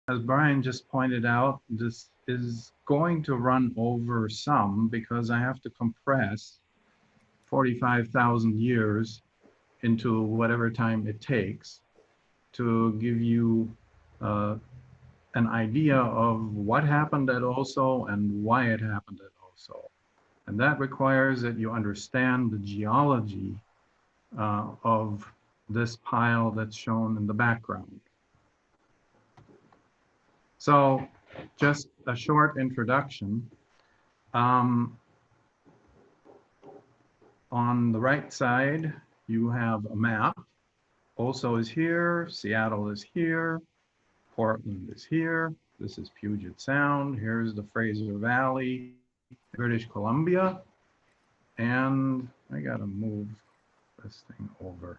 as Brian just pointed out, this is going to run over some because I have to compress 45,000 years into whatever time it takes to give you uh, an idea of what happened at Oso and why it happened at Oso. And that requires that you understand the geology of this pile that's shown in the background. So just a short introduction. On the right side, you have a map. Oso is here, Seattle is here, Portland is here. This is Puget Sound. Here's the Fraser Valley, British Columbia. And I gotta move this thing over.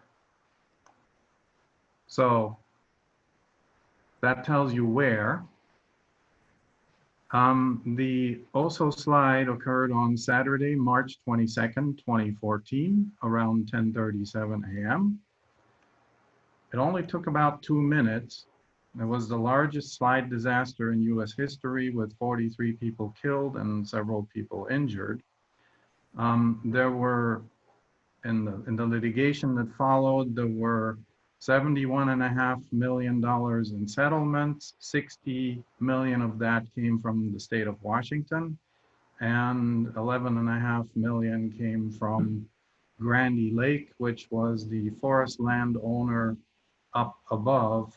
So that tells you where. The Oso slide occurred on Saturday, March 22nd, 2014, around 10:37 a.m. It only took about 2 minutes. It was the largest slide disaster in US history with 43 people killed and several people injured. There were, in the litigation that followed, there were $71.5 million in settlements. 60 million of that came from the state of Washington, and 11.5 million came from Grandy Lake, which was the forest land owner up above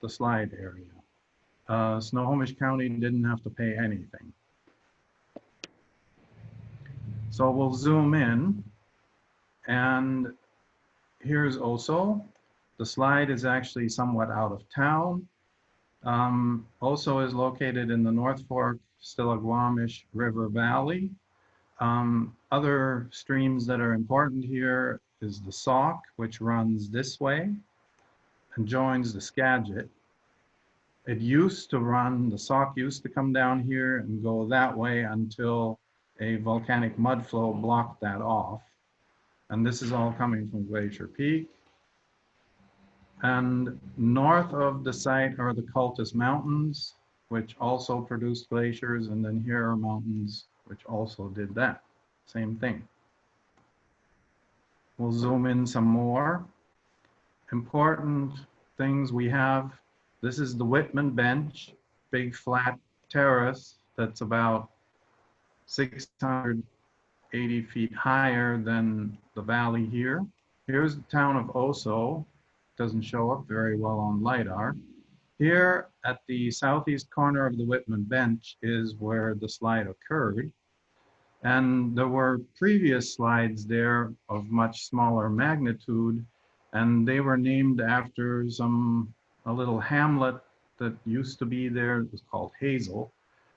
the slide area. Snohomish County didn't have to pay anything. So we'll zoom in, and here's Oso. The slide is actually somewhat out of town. Oso is located in the North Fork Stillaguamish River Valley. Other streams that are important here is the Sauk, which runs this way and joins the Skagit. It used to run, the Sauk used to come down here and go that way until a volcanic mudflow blocked that off. And this is all coming from Glacier Peak. And north of the site are the Cultus Mountains, which also produced glaciers. And then here are mountains which also did that. Same thing. We'll zoom in some more. Important things we have. This is the Whitman Bench, big flat terrace that's about 680 feet higher than the valley here. Here's the town of Oso. Doesn't show up very well on LiDAR. Here at the southeast corner of the Whitman Bench is where the slide occurred. And there were previous slides there of much smaller magnitude, and they were named after a little hamlet that used to be there. It was called Hazel.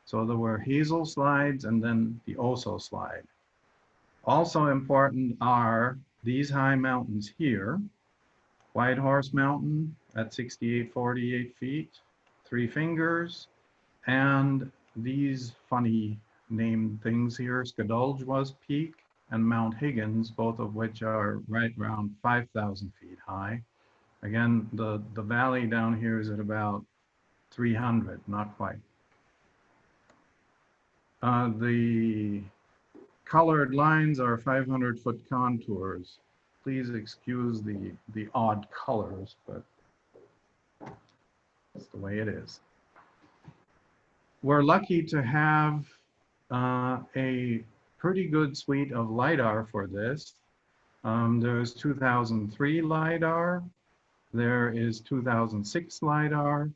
So there were Hazel slides and then the Oso slide. Also important are these high mountains here. White Horse Mountain at 6,848 feet, Three Fingers, and these funny named things here, Skadulgewas Peak and Mount Higgins, both of which are right around 5,000 feet high. Again, the valley down here is at about 300, not quite. The colored lines are 500-foot contours. Please excuse the odd colors, but that's the way it is. We're lucky to have a pretty good suite of LiDAR for this. There's 2003 LiDAR, there is 2006 LiDAR,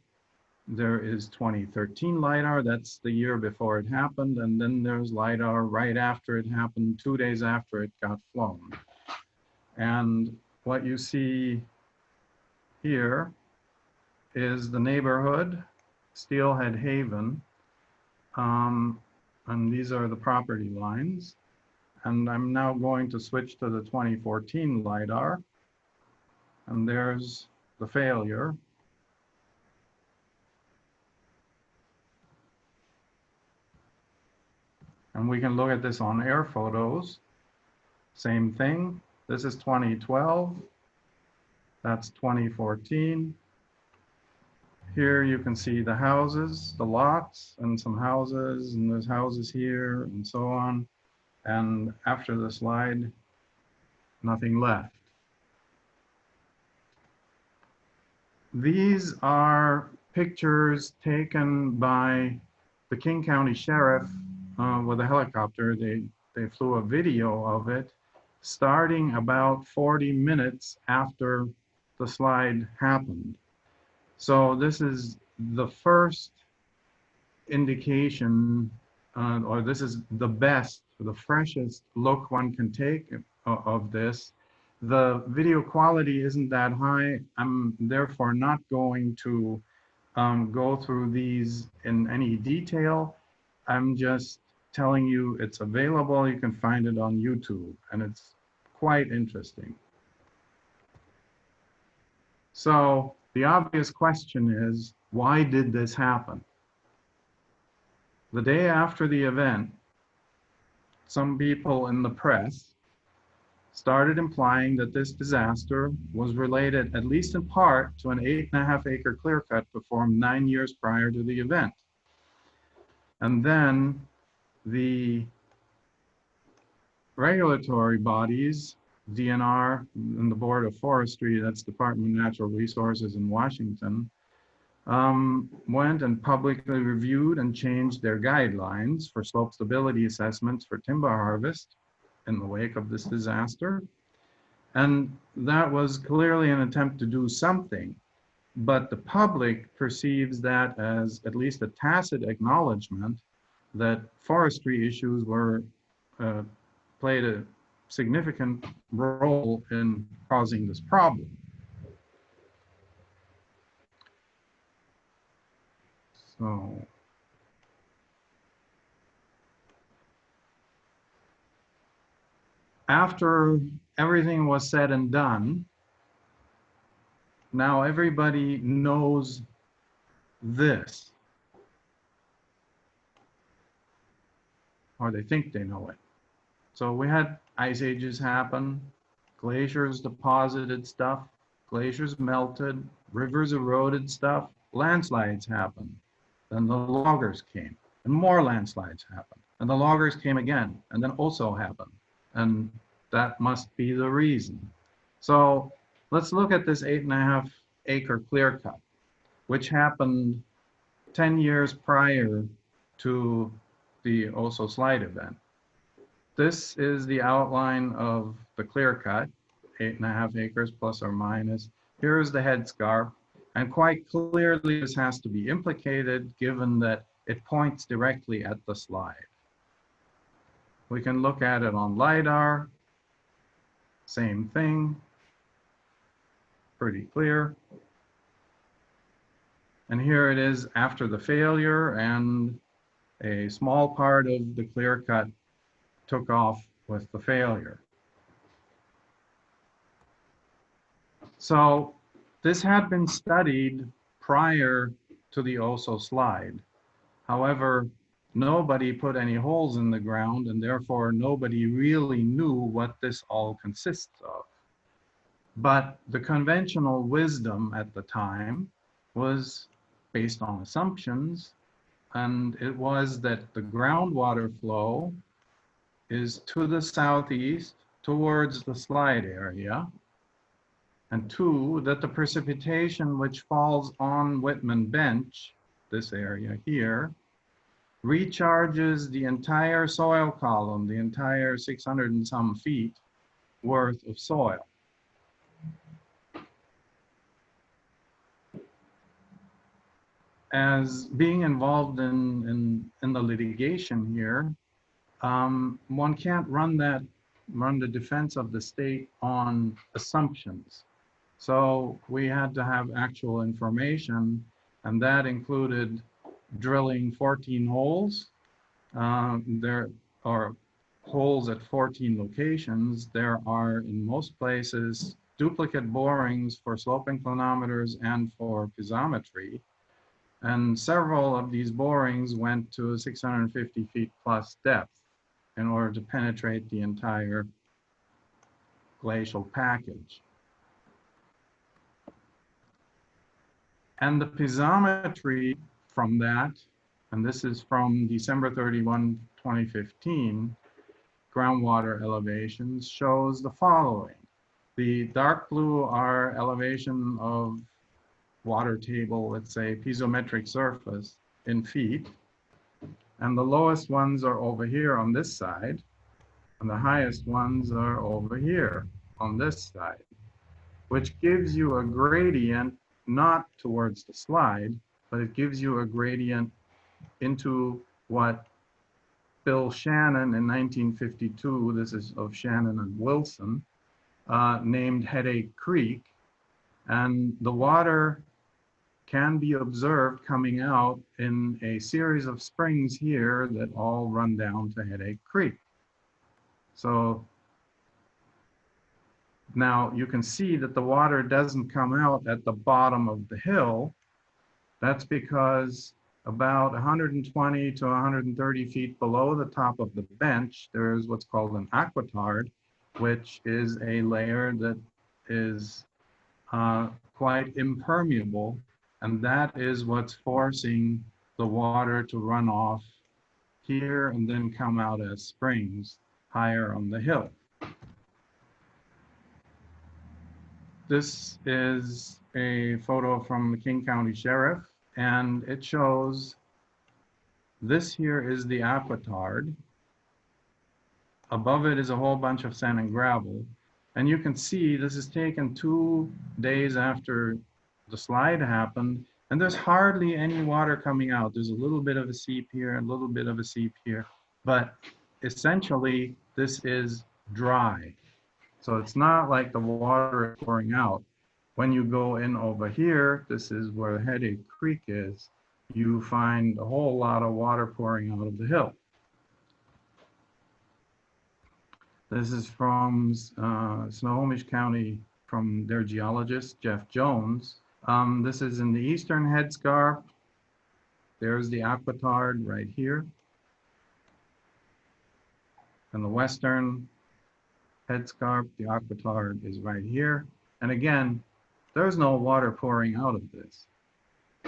there is 2013 LiDAR, that's the year before it happened, and then there's LiDAR right after it happened, 2 days after it got flown. And what you see here is the neighborhood, Steelhead Haven, and these are the property lines. And I'm now going to switch to the 2014 LiDAR, and there's the failure. And we can look at this on air photos. Same thing. This is 2012. That's 2014. Here you can see the houses, the lots, and some houses, and there's houses here, and so on. And after the slide, nothing left. These are pictures taken by the King County Sheriff with a helicopter. They flew a video of it starting about 40 minutes after the slide happened. So this is the first indication, or this is the best, the freshest look one can take of this. The video quality isn't that high. I'm therefore not going to go through these in any detail. I'm just telling you it's available. You can find it on YouTube, and it's quite interesting. So the obvious question is, why did this happen? The day after the event, some people in the press started implying that this disaster was related, at least in part, to an 8.5 acre clear cut performed 9 years prior to the event. And then the regulatory bodies, DNR and the Board of Forestry, that's Department of Natural Resources in Washington, went and publicly reviewed and changed their guidelines for slope stability assessments for timber harvest in the wake of this disaster. And that was clearly an attempt to do something, but the public perceives that as at least a tacit acknowledgement that forestry issues were played a significant role in causing this problem. So after everything was said and done, now everybody knows this, or they think they know it. So we had ice ages happen, glaciers deposited stuff, glaciers melted, rivers eroded stuff, landslides happened. Then the loggers came, and more landslides happened. And the loggers came again, and then also happened. And that must be the reason. So let's look at this 8.5 acre clear cut, which happened 10 years prior to the Oso slide event. This is the outline of the clear cut, 8.5 acres plus or minus. Here is the headscarp, and quite clearly this has to be implicated given that it points directly at the slide. We can look at it on LiDAR, same thing, pretty clear. And here it is after the failure, and a small part of the clear cut took off with the failure. So this had been studied prior to the Oso slide. However, nobody put any holes in the ground, and therefore nobody really knew what this all consists of. But the conventional wisdom at the time was based on assumptions, and it was that the groundwater flow is to the southeast towards the slide area, and two, that the precipitation which falls on Whitman Bench, this area here, recharges the entire soil column, the entire 600 and some feet worth of soil. As being involved in the litigation here, one can't run the defense of the state on assumptions. So we had to have actual information, and that included drilling 14 holes. There are holes at 14 locations. There are, in most places, duplicate borings for slope inclinometers and for piezometry. And several of these borings went to 650 feet plus depth in order to penetrate the entire glacial package. And the piezometry from that, and this is from December 31, 2015, groundwater elevations, shows the following. The dark blue are elevation of water table, let's say piezometric surface in feet. And the lowest ones are over here on this side, and the highest ones are over here on this side, which gives you a gradient not towards the slide, but it gives you a gradient into what Bill Shannon in 1952, this is of Shannon and Wilson, named Headache Creek. And the water can be observed coming out in a series of springs here that all run down to Headache Creek. So now you can see that the water doesn't come out at the bottom of the hill. That's because about 120 to 130 feet below the top of the bench, there's what's called an aquitard, which is a layer that is quite impermeable, and that is what's forcing the water to run off here and then come out as springs higher on the hill. This is a photo from the King County Sheriff, and it shows this here is the aquitard. Above it is a whole bunch of sand and gravel. And you can see this is taken 2 days after the slide happened, and there's hardly any water coming out. There's a little bit of a seep here, a little bit of a seep here, but essentially this is dry. So it's not like the water is pouring out. When you go in over here, this is where Headache Creek is, you find a whole lot of water pouring out of the hill. This is from Snohomish County, from their geologist, Jeff Jones. This is in the eastern headscarp. There's the aquitard right here. And the western headscarp, the aquitard is right here. And again, there's no water pouring out of this.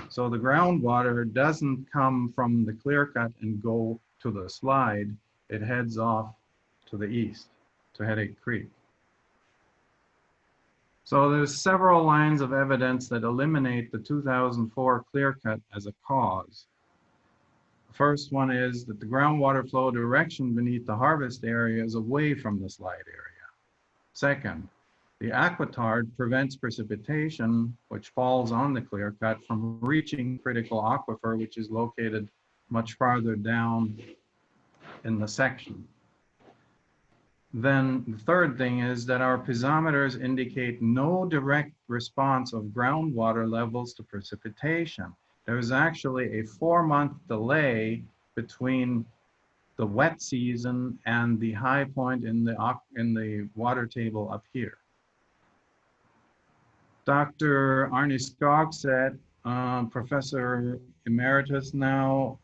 So the groundwater doesn't come from the clear cut and go to the slide. It heads off to the east, to Headache Creek. So there's several lines of evidence that eliminate the 2004 clear cut as a cause. The first one is that the groundwater flow direction beneath the harvest area is away from the slide area. Second, the aquitard prevents precipitation, which falls on the clear cut, from reaching critical aquifer, which is located much farther down in the section. Then the third thing is that our piezometers indicate no direct response of groundwater levels to precipitation. There is actually a 4-month delay between the wet season and the high point in the water table up here. Dr. Arne Skogset, Professor Emeritus now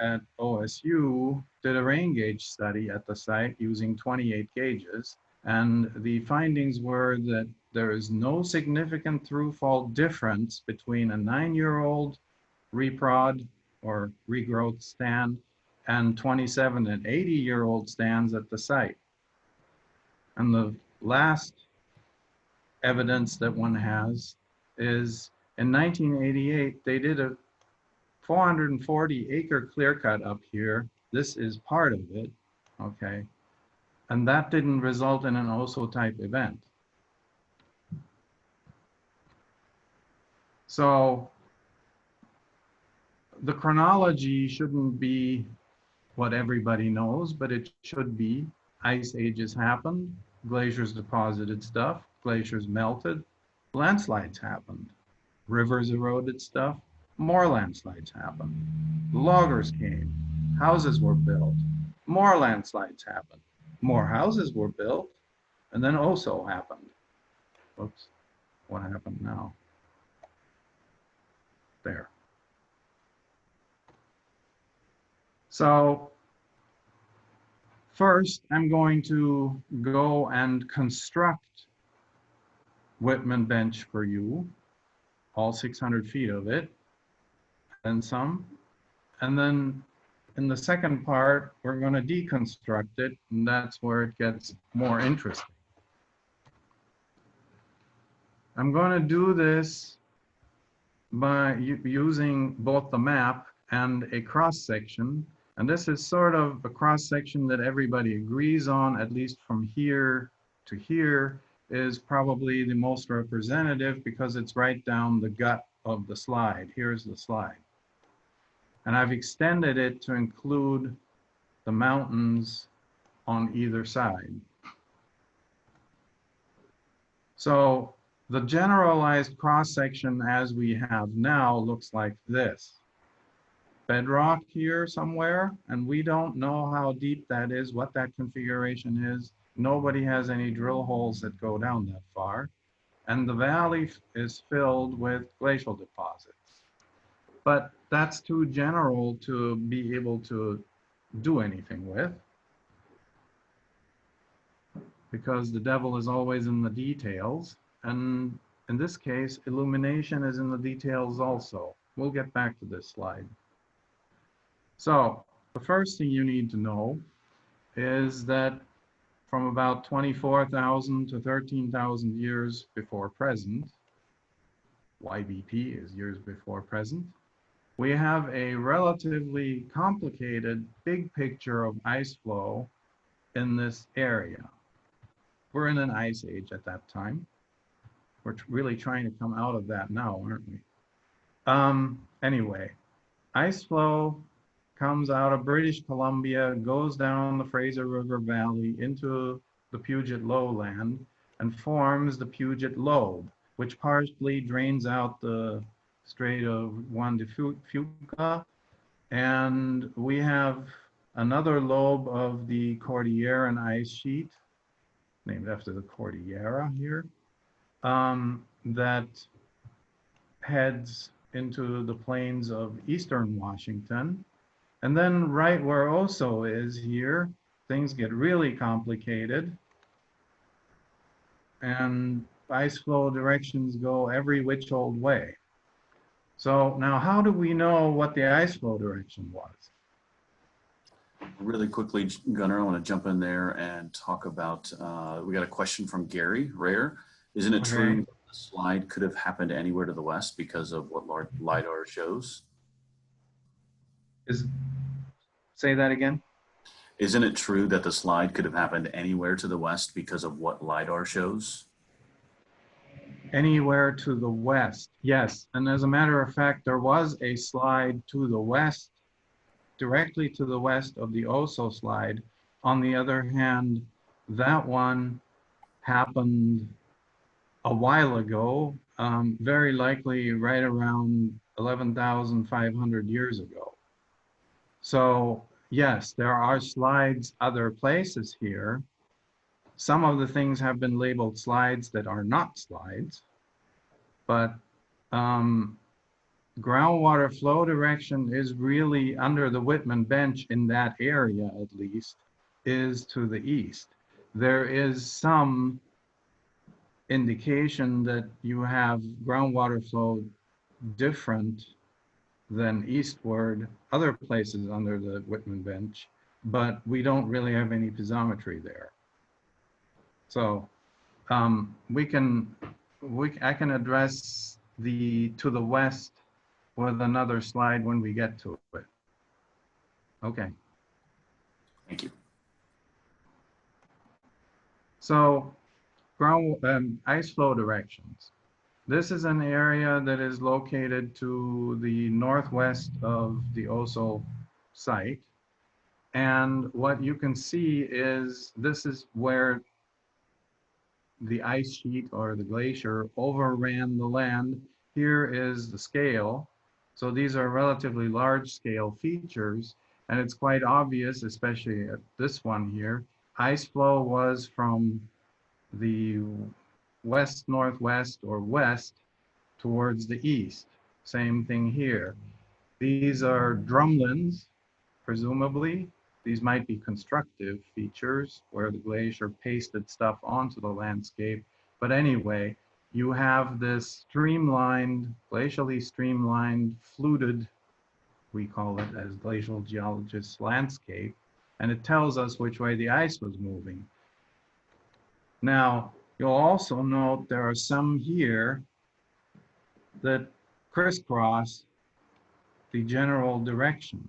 at OSU, did a rain gauge study at the site using 28 gauges. And the findings were that there is no significant through-fall difference between a 9-year-old reprod or regrowth stand and 27 and 80-year-old stands at the site. And the last evidence that one has is in 1988, they did a 440-acre clear cut up here. This is part of it, okay? And that didn't result in an OSO type event. So the chronology shouldn't be what everybody knows, but it should be ice ages happened, glaciers deposited stuff, glaciers melted, landslides happened, rivers eroded stuff, more landslides happened, loggers came, houses were built, more landslides happened, more houses were built, and then OSO happened. Oops, what happened now? There. So first, I'm going to go and construct Whitman Bench for you. all 600 feet of it, and some. And then in the second part, we're going to deconstruct it, and that's where it gets more interesting. I'm going to do this by using both the map and a cross-section. And this is sort of a cross-section that everybody agrees on, at least from here to here, is probably the most representative because it's right down the gut of the slide. Here's the slide. And I've extended it to include the mountains on either side. So the generalized cross-section as we have now looks like this. Bedrock here somewhere, and we don't know how deep that is, what that configuration is. Nobody has any drill holes that go down that far. And the valley is filled with glacial deposits. But that's too general to be able to do anything with, because the devil is always in the details. And in this case, illumination is in the details also. We'll get back to this slide. So the first thing you need to know is that from about 24,000 to 13,000 years before present, YBP is years before present, we have a relatively complicated big picture of ice flow in this area. We're in an ice age at that time. We're really trying to come out of that now, aren't we? Anyway, ice flow comes out of British Columbia, goes down the Fraser River Valley into the Puget Lowland and forms the Puget Lobe, which partially drains out the Strait of Juan de Fuca. And we have another lobe of the Cordilleran ice sheet, named after the Cordillera here, that heads into the plains of eastern Washington. And then right where Oso is here, things get really complicated. And ice flow directions go every which old way. So now how do we know what the ice flow direction was? Really quickly, Gunnar, I want to jump in there and talk about, we got a question from Gary Rare. Isn't it true that the slide could have happened anywhere to the west because of what LiDAR shows? Say that again? Isn't it true that the slide could have happened anywhere to the west because of what LiDAR shows? Anywhere to the west, yes. And as a matter of fact, there was a slide to the west, directly to the west of the Oso slide. On the other hand, that one happened a while ago, very likely right around 11,500 years ago. So yes, there are slides other places here. Some of the things have been labeled slides that are not slides, but groundwater flow direction is really under the Whitman Bench in that area, at least, is to the east. There is some indication that you have groundwater flow different than eastward, other places under the Whitman Bench, but we don't really have any piezometry there. So I can address the to the west with another slide when we get to it. Okay. Thank you. So ice flow directions. This is an area that is located to the northwest of the Oso site. And what you can see is this is where the ice sheet or the glacier overran the land. Here is the scale. So these are relatively large scale features. And it's quite obvious, especially at this one here, ice flow was from the west-northwest or west towards the east. Same thing here. These are drumlins, presumably. These might be constructive features where the glacier pasted stuff onto the landscape. But anyway, you have this streamlined, glacially streamlined, fluted, we call it as glacial geologists, landscape, and it tells us which way the ice was moving. Now, you'll also note there are some here that crisscross the general direction.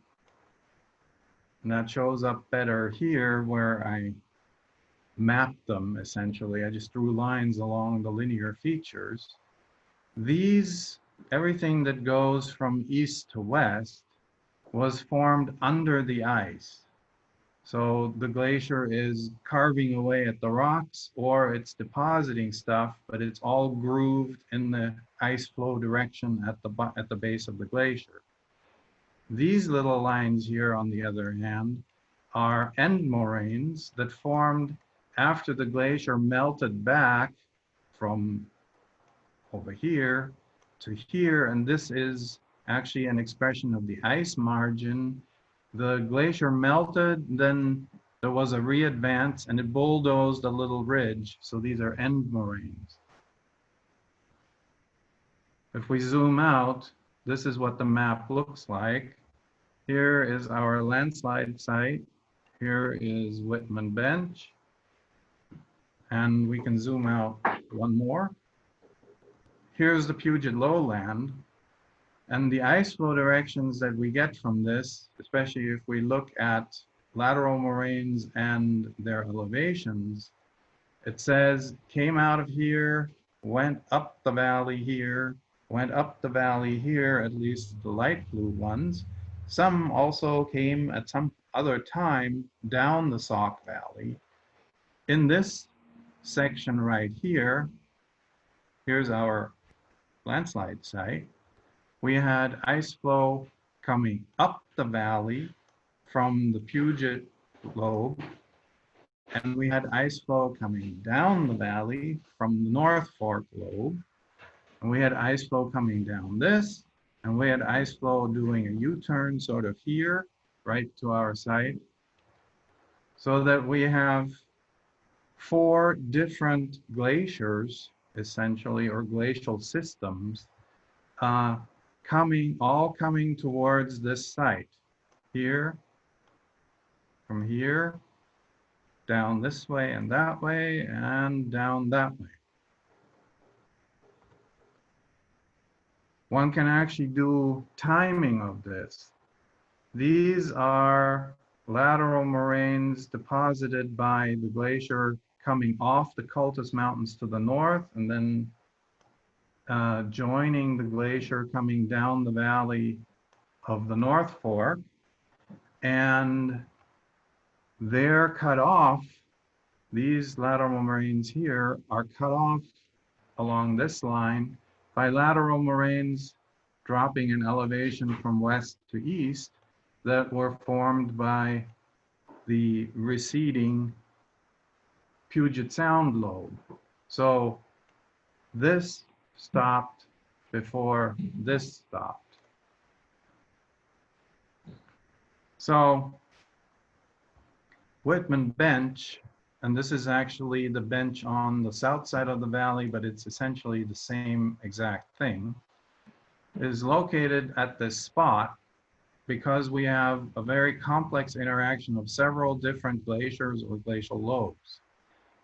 And that shows up better here where I mapped them essentially. I just drew lines along the linear features. These, everything that goes from east to west was formed under the ice. So the glacier is carving away at the rocks or it's depositing stuff, but it's all grooved in the ice flow direction at the base of the glacier. These little lines here, on the other hand, are end moraines that formed after the glacier melted back from over here to here, and this is actually an expression of the ice margin. The glacier melted, then there was a re-advance, and it bulldozed a little ridge, so these are end moraines. If we zoom out, this is what the map looks like. Here is our landslide site. Here is Whitman Bench. And we can zoom out one more. Here's the Puget Lowland. And the ice flow directions that we get from this, especially if we look at lateral moraines and their elevations, it says came out of here, went up the valley here, went up the valley here, at least the light blue ones. Some also came at some other time down the Sauk Valley. In this section right here, here's our landslide site. We had ice flow coming up the valley from the Puget lobe, and we had ice flow coming down the valley from the North Fork lobe, and we had ice flow coming down this, and we had ice flow doing a U-turn sort of here, right to our site, so that we have 4 different glaciers, essentially, or glacial systems, all coming towards this site. Here, from here, down this way and that way, and down that way. One can actually do timing of this. These are lateral moraines deposited by the glacier coming off the Cultus Mountains to the north, and then joining the glacier coming down the valley of the North Fork. And they're cut off. These lateral moraines here are cut off along this line by lateral moraines dropping in elevation from west to east that were formed by the receding Puget Sound lobe. So this stopped before this stopped. So Whitman Bench, and this is actually the bench on the south side of the valley, but it's essentially the same exact thing, is located at this spot because we have a very complex interaction of several different glaciers or glacial lobes.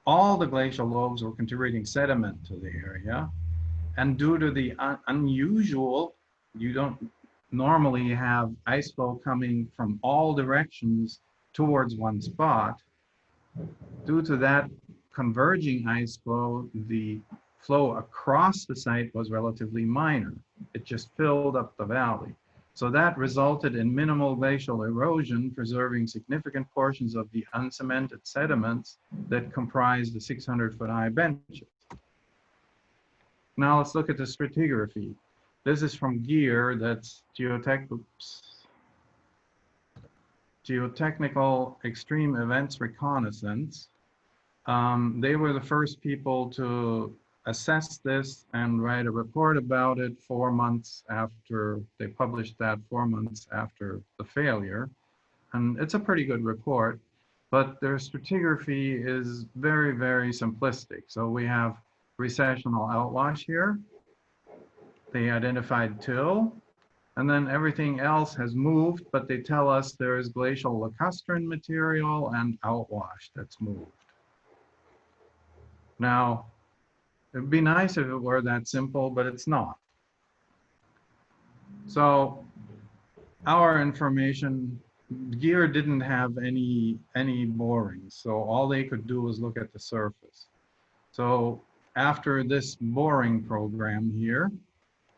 All the glacial lobes were contributing sediment to the area, and due to the unusual, you don't normally have ice flow coming from all directions towards one spot. Due to that converging ice flow, the flow across the site was relatively minor. It just filled up the valley. So that resulted in minimal glacial erosion, preserving significant portions of the uncemented sediments that comprise the 600-foot high benches. Now let's look at the stratigraphy. This is from GEAR, that's Geotechnical Extreme Events Reconnaissance. They were the first people to assess this and write a report about it 4 months after they published that, 4 months after the failure. And it's a pretty good report, but their stratigraphy is very, very simplistic. So we have recessional outwash here. They identified till, and then everything else has moved, but they tell us there is glacial lacustrine material and outwash that's moved. Now, it'd be nice if it were that simple, but it's not. So our information, gear didn't have any borings, so all they could do was look at the surface. So after this boring program here,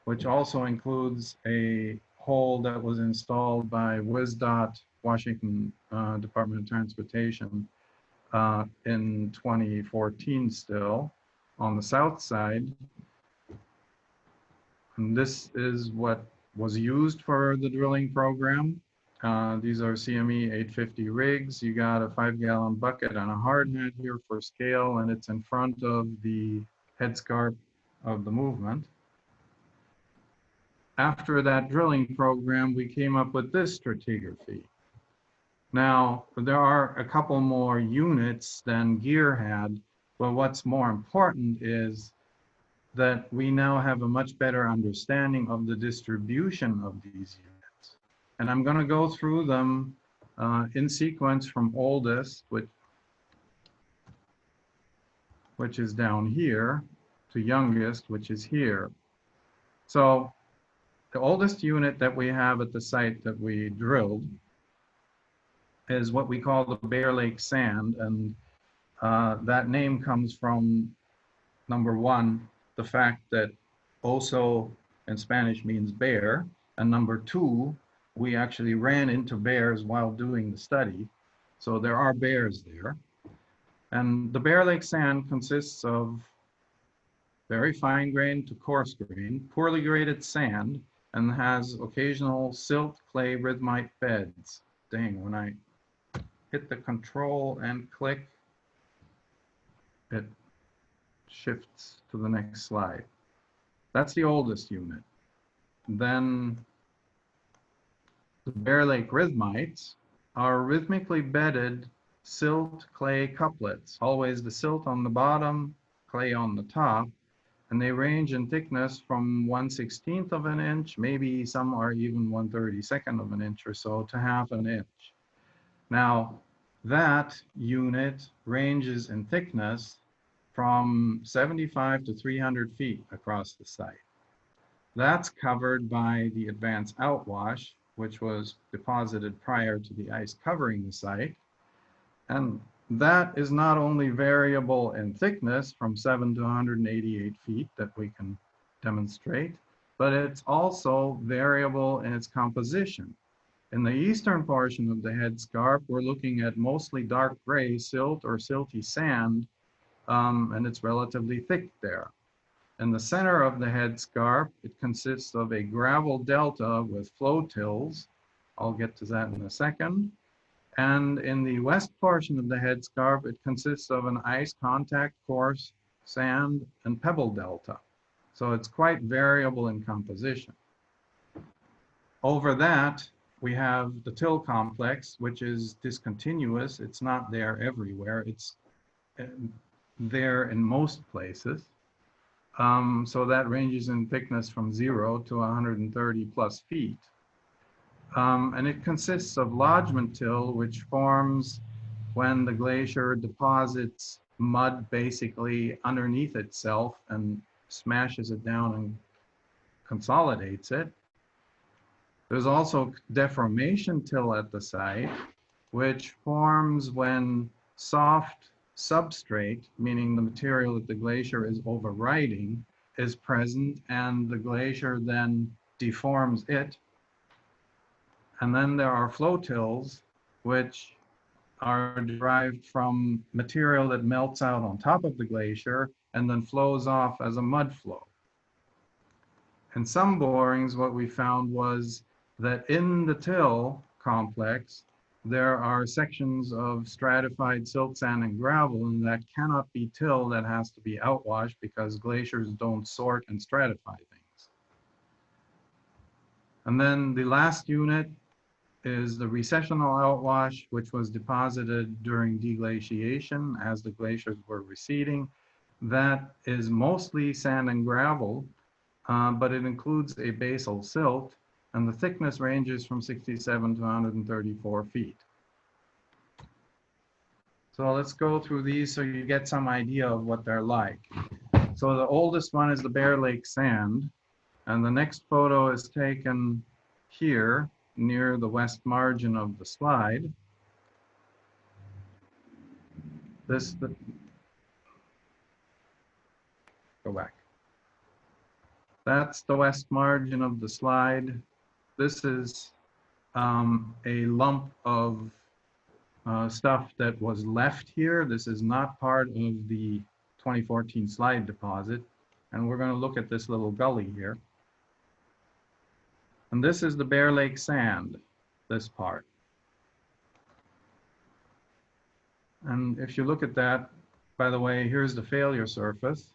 which also includes a hole that was installed by WSDOT, Washington Department of Transportation, in 2014 still, on the south side. And this is what was used for the drilling program. These are CME 850 rigs. You got a 5-gallon bucket and a hard hat here for scale, and it's in front of the headscarp of the movement. After that drilling program, we came up with this stratigraphy. Now, there are a couple more units than gear had, but what's more important is that we now have a much better understanding of the distribution of these units. And I'm going to go through them in sequence from oldest, which is down here, to youngest, which is here. So the oldest unit that we have at the site that we drilled is what we call the Bear Lake sand. And that name comes from, number one, the fact that oso in Spanish means bear. And number two, we actually ran into bears while doing the study. So there are bears there. And the Bear Lake sand consists of very fine grained to coarse grained, poorly graded sand, and has occasional silt, clay, rhythmite beds. Dang, when I hit the control and click, it shifts to the next slide. That's the oldest unit. Then the Bear Lake rhythmites are rhythmically bedded silt clay couplets, always the silt on the bottom, clay on the top, and they range in thickness from 1/16 of an inch, maybe some are even 1/32 of an inch or so, to 1/2 inch. Now, that unit ranges in thickness from 75 to 300 feet across the site. That's covered by the advanced outwash, which was deposited prior to the ice covering the site. And that is not only variable in thickness from 7 to 188 feet that we can demonstrate, but it's also variable in its composition. In the eastern portion of the headscarp, we're looking at mostly dark gray silt or silty sand, and it's relatively thick there. In the center of the headscarp, it consists of a gravel delta with flow tills. I'll get to that in a second. And in the west portion of the headscarp, it consists of an ice contact coarse sand and pebble delta. So it's quite variable in composition. Over that, we have the till complex, which is discontinuous. It's not there everywhere. It's there in most places. So that ranges in thickness from 0 to 130 plus feet. And it consists of lodgement till, which forms when the glacier deposits mud basically underneath itself and smashes it down and consolidates it. There's also deformation till at the site, which forms when soft substrate, meaning the material that the glacier is overriding, is present, and the glacier then deforms it. And then there are flow tills, which are derived from material that melts out on top of the glacier and then flows off as a mud flow. In some borings, what we found was that in the till complex, there are sections of stratified silt, sand, and gravel, and that cannot be till, that has to be outwash because glaciers don't sort and stratify things. And then the last unit is the recessional outwash, which was deposited during deglaciation as the glaciers were receding. that is mostly sand and gravel, but it includes a basal silt, and the thickness ranges from 67 to 134 feet. So let's go through these so you get some idea of what they're like. So the oldest one is the Bear Lake sand, and the next photo is taken here near the west margin of the slide. Go back. That's the west margin of the slide. This is a lump of stuff that was left here. This is not part of the 2014 slide deposit. And we're going to look at this little gully here. And this is the Bear Lake sand, this part. And if you look at that, by the way, here's the failure surface.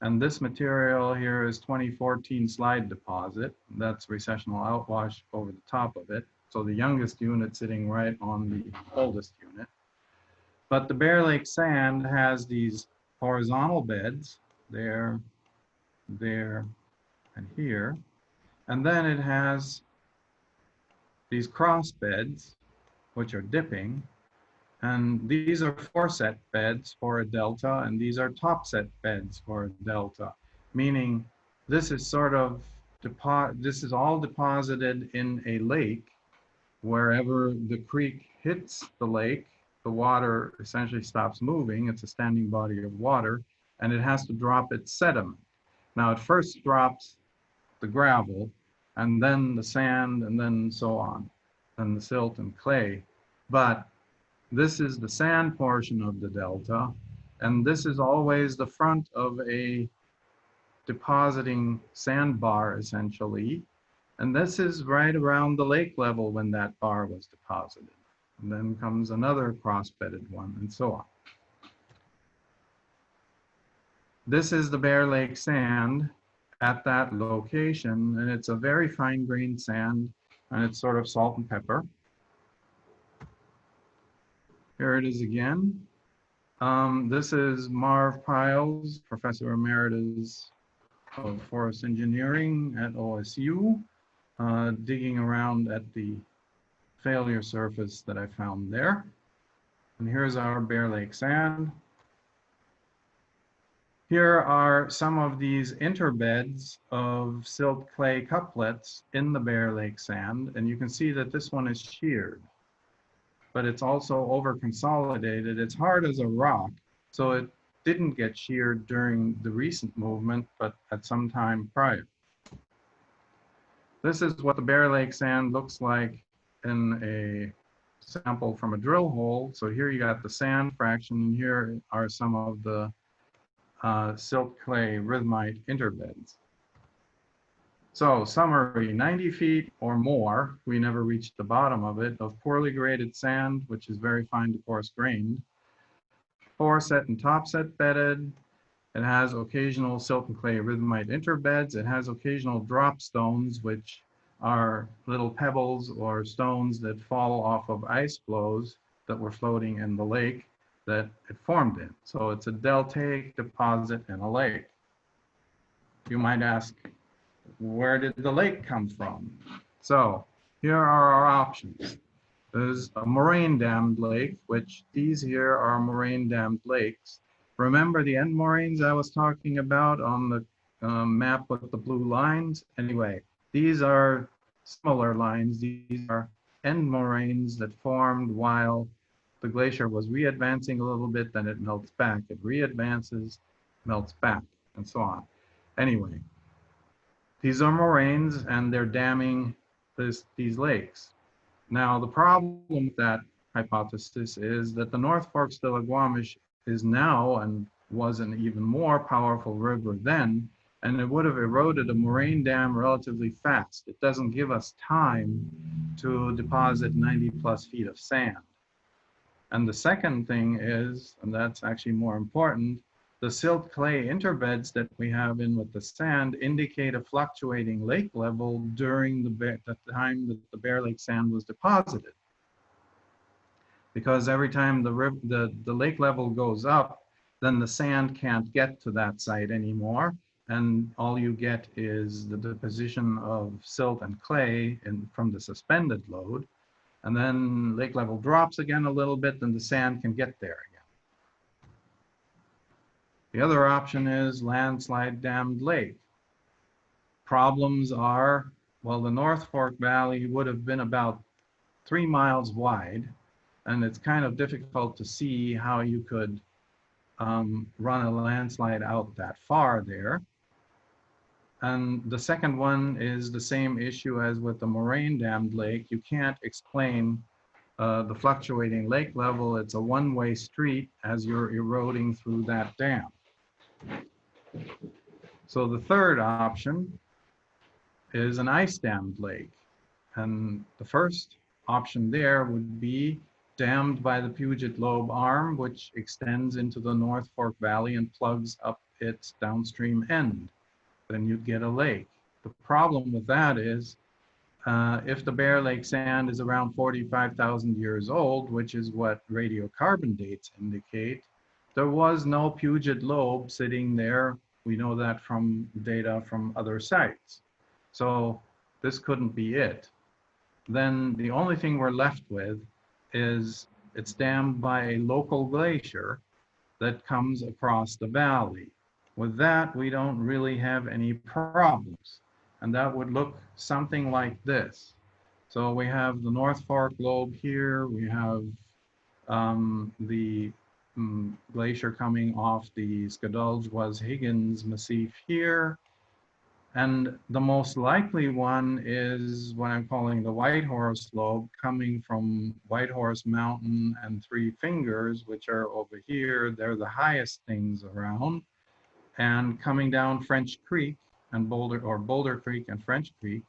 And this material here is 2014 slide deposit. That's recessional outwash over the top of it. So the youngest unit sitting right on the oldest unit. But the Bear Lake sand has these horizontal beds, there, there, and here. And then it has these cross beds, which are dipping. And these are foreset beds for a delta, and these are topset beds for a delta, meaning this is sort of, this is all deposited in a lake. Wherever the creek hits the lake, the water essentially stops moving. It's a standing body of water, and it has to drop its sediment. Now it first drops the gravel, and then the sand, and then so on, and the silt and clay. But this is the sand portion of the delta, and this is always the front of a depositing sandbar, essentially. And this is right around the lake level when that bar was deposited. And then comes another cross-bedded one, and so on. This is the Bear Lake sand at that location, and it's a very fine-grained sand, and it's sort of salt and pepper. Here it is again. This is Marv Piles, Professor Emeritus of Forest Engineering at OSU, digging around at the failure surface that I found there. And here's our Bear Lake sand. Here are some of these interbeds of silt clay couplets in the Bear Lake sand, and you can see that this one is sheared, but it's also over consolidated. It's hard as a rock, so it didn't get sheared during the recent movement, but at some time prior. This is what the Bear Lake sand looks like in a sample from a drill hole. So here you got the sand fraction, and here are some of the silt clay rhythmite interbeds. So summary, 90 feet or more, we never reached the bottom of it, of poorly graded sand, which is very fine to coarse grained. Foreset and topset bedded. It has occasional silt and clay rhythmite interbeds. It has occasional drop stones, which are little pebbles or stones that fall off of ice flows that were floating in the lake that it formed in. So it's a deltaic deposit in a lake. You might ask, where did the lake come from? So here are our options. There's a moraine dammed lake, which these here are moraine dammed lakes. Remember the end moraines I was talking about on the map with the blue lines? Anyway, these are similar lines. These are end moraines that formed while the glacier was re-advancing a little bit, then it melts back. It re-advances, melts back, and so on. Anyway, these are moraines, and they're damming these lakes. Now, the problem with that hypothesis is that the North Fork Stillaguamish is now, and was an even more powerful river then, and it would have eroded a moraine dam relatively fast. It doesn't give us time to deposit 90 plus feet of sand. And the second thing is, and that's actually more important, the silt clay interbeds that we have in with the sand indicate a fluctuating lake level during the time that the Bear Lake sand was deposited. Because every time the lake level goes up, then the sand can't get to that site anymore. And all you get is the deposition of silt and clay from the suspended load. And then lake level drops again a little bit, then the sand can get there again. The other option is landslide dammed lake. Problems are, well, the North Fork Valley would have been about 3 miles wide, and it's kind of difficult to see how you could run a landslide out that far there. And the second one is the same issue as with the moraine dammed lake. You can't explain the fluctuating lake level. It's a one-way street as you're eroding through that dam. So the third option is an ice dammed lake. And the first option there would be dammed by the Puget Lobe Arm, which extends into the North Fork Valley and plugs up its downstream end. Then you'd get a lake. The problem with that is if the Bear Lake sand is around 45,000 years old, which is what radiocarbon dates indicate, there was no Puget Lobe sitting there. We know that from data from other sites. So this couldn't be it. Then the only thing we're left with is it's dammed by a local glacier that comes across the valley. With that, we don't really have any problems. And that would look something like this. So we have the North Fork Lobe here. We have the glacier coming off the Skadulge-Was-Higgins Massif here. And the most likely one is what I'm calling the Whitehorse Lobe, coming from Whitehorse Mountain and Three Fingers, which are over here. They're the highest things around. And coming down French Creek and Boulder Creek and French Creek.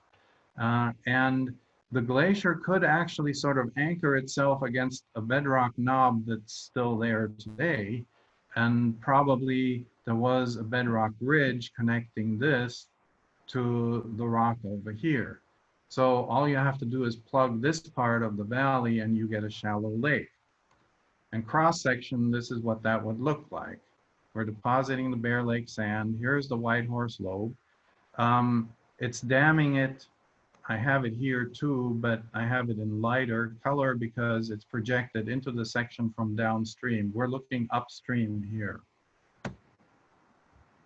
And the glacier could actually sort of anchor itself against a bedrock knob that's still there today. And probably there was a bedrock ridge connecting this to the rock over here. So all you have to do is plug this part of the valley and you get a shallow lake. And cross section, this is what that would look like. We're depositing the Bear Lake sand. Here's the Whitehorse Lobe. It's damming it. I have it here too, but I have it in lighter color because it's projected into the section from downstream. We're looking upstream here.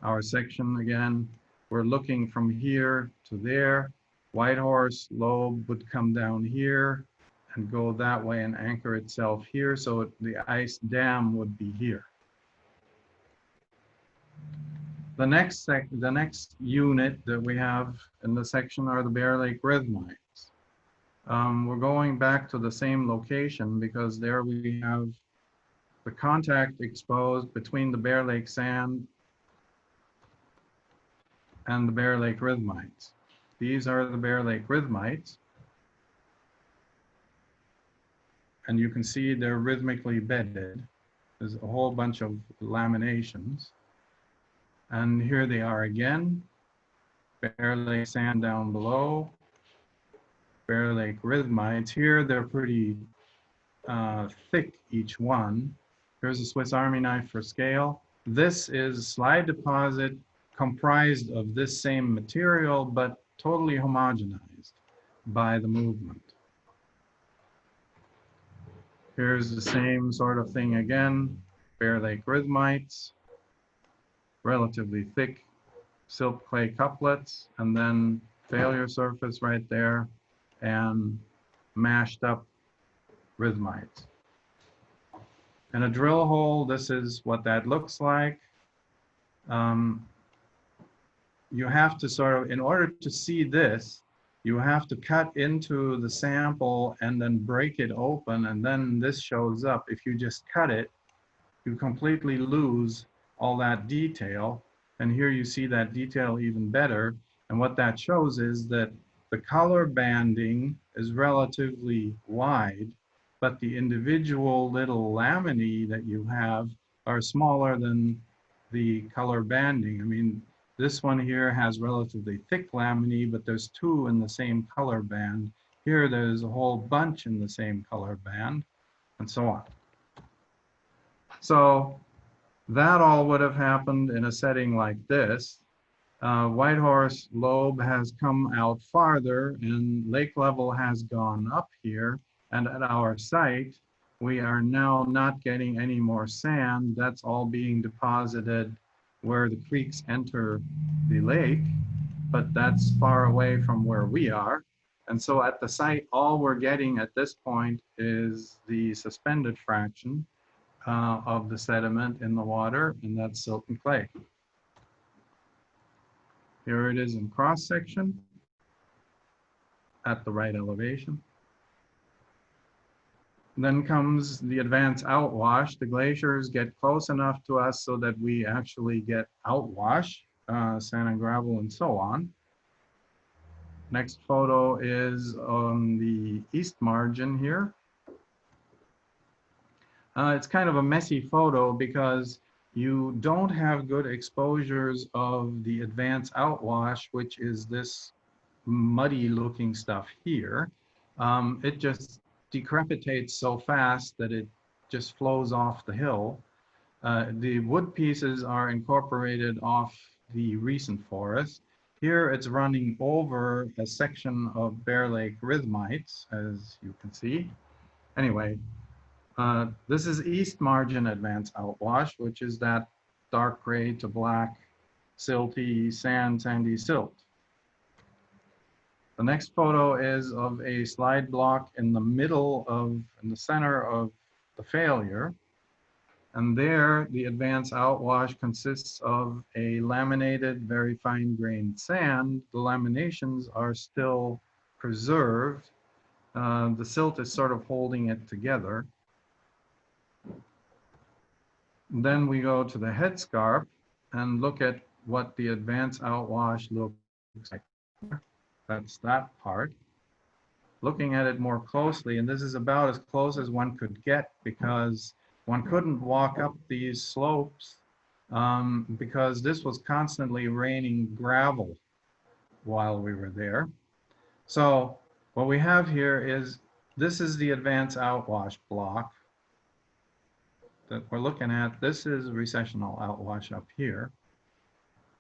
Our section again, we're looking from here to there. Whitehorse Lobe would come down here and go that way and anchor itself here. So the ice dam would be here. The next unit that we have in the section are the Bear Lake rhythmites. We're going back to the same location because there we have the contact exposed between the Bear Lake sand and the Bear Lake rhythmites. These are the Bear Lake rhythmites. And you can see they're rhythmically bedded. There's a whole bunch of laminations. And here they are again. Bear Lake sand down below. Bear Lake rhythmites. Here they're pretty thick, each one. Here's a Swiss Army knife for scale. This is slide deposit comprised of this same material, but totally homogenized by the movement. Here's the same sort of thing again. Bear Lake rhythmites. Relatively thick silt clay couplets, and then failure surface right there, and mashed up rhythmites. In a drill hole, this is what that looks like. You have to sort of, in order to see this, you have to cut into the sample and then break it open, and then this shows up. If you just cut it, you completely lose all that detail. And here you see that detail even better. And what that shows is that the color banding is relatively wide, but the individual little laminae that you have are smaller than the color banding. I mean, this one here has relatively thick laminae, but there's two in the same color band. Here there's a whole bunch in the same color band, and so on. So That all would have happened in a setting like this. Whitehorse lobe has come out farther and lake level has gone up here. And at our site, we are now not getting any more sand. That's all being deposited where the creeks enter the lake, but that's far away from where we are. And so at the site, all we're getting at this point is the suspended fraction of the sediment in the water, and that's silt and clay. Here it is in cross section at the right elevation. Then comes the advanced outwash. The glaciers get close enough to us so that we actually get outwash, sand and gravel and so on. Next photo is on the east margin here. It's kind of a messy photo because you don't have good exposures of the advanced outwash, which is this muddy looking stuff here. It just decrepitates so fast that it just flows off the hill. The wood pieces are incorporated off the recent forest. Here it's running over a section of Bear Lake rhythmites, as you can see. Anyway, this is east margin advanced outwash, which is that dark gray to black, silty, sandy silt. The next photo is of a slide block in the center of the failure. And there, the advanced outwash consists of a laminated, very fine-grained sand. The laminations are still preserved. The silt is sort of holding it together. Then we go to the headscarp and look at what the advanced outwash looks like. That's that part. Looking at it more closely, and this is about as close as one could get because one couldn't walk up these slopes because this was constantly raining gravel while we were there. So what we have here is, this is the advanced outwash block that we're looking at. This is recessional outwash up here.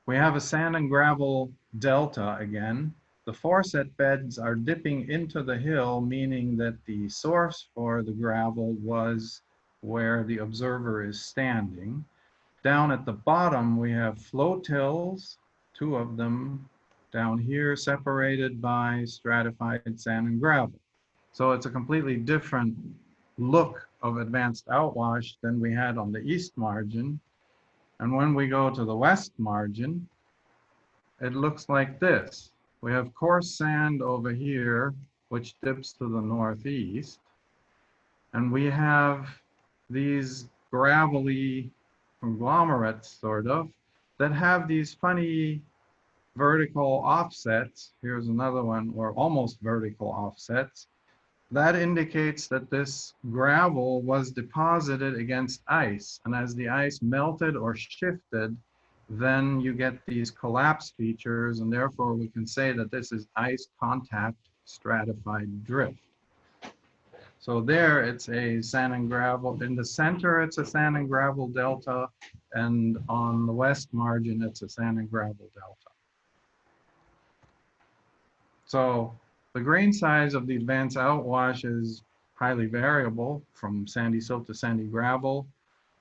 We have a sand and gravel delta again. The foreset beds are dipping into the hill, meaning that the source for the gravel was where the observer is standing. Down at the bottom, we have float hills, two of them down here, separated by stratified sand and gravel. So it's a completely different look of advanced outwash than we had on the east margin. And when we go to the west margin, it looks like this. We have coarse sand over here, which dips to the northeast. And we have these gravelly conglomerates, sort of, that have these funny vertical offsets. Here's another one, or almost vertical offsets. That indicates that this gravel was deposited against ice. And as the ice melted or shifted, then you get these collapse features, and therefore we can say that this is ice contact stratified drift. So there it's a sand and gravel. In the center, it's a sand and gravel delta, and on the west margin, it's a sand and gravel delta. So the grain size of the advanced outwash is highly variable from sandy silt to sandy gravel.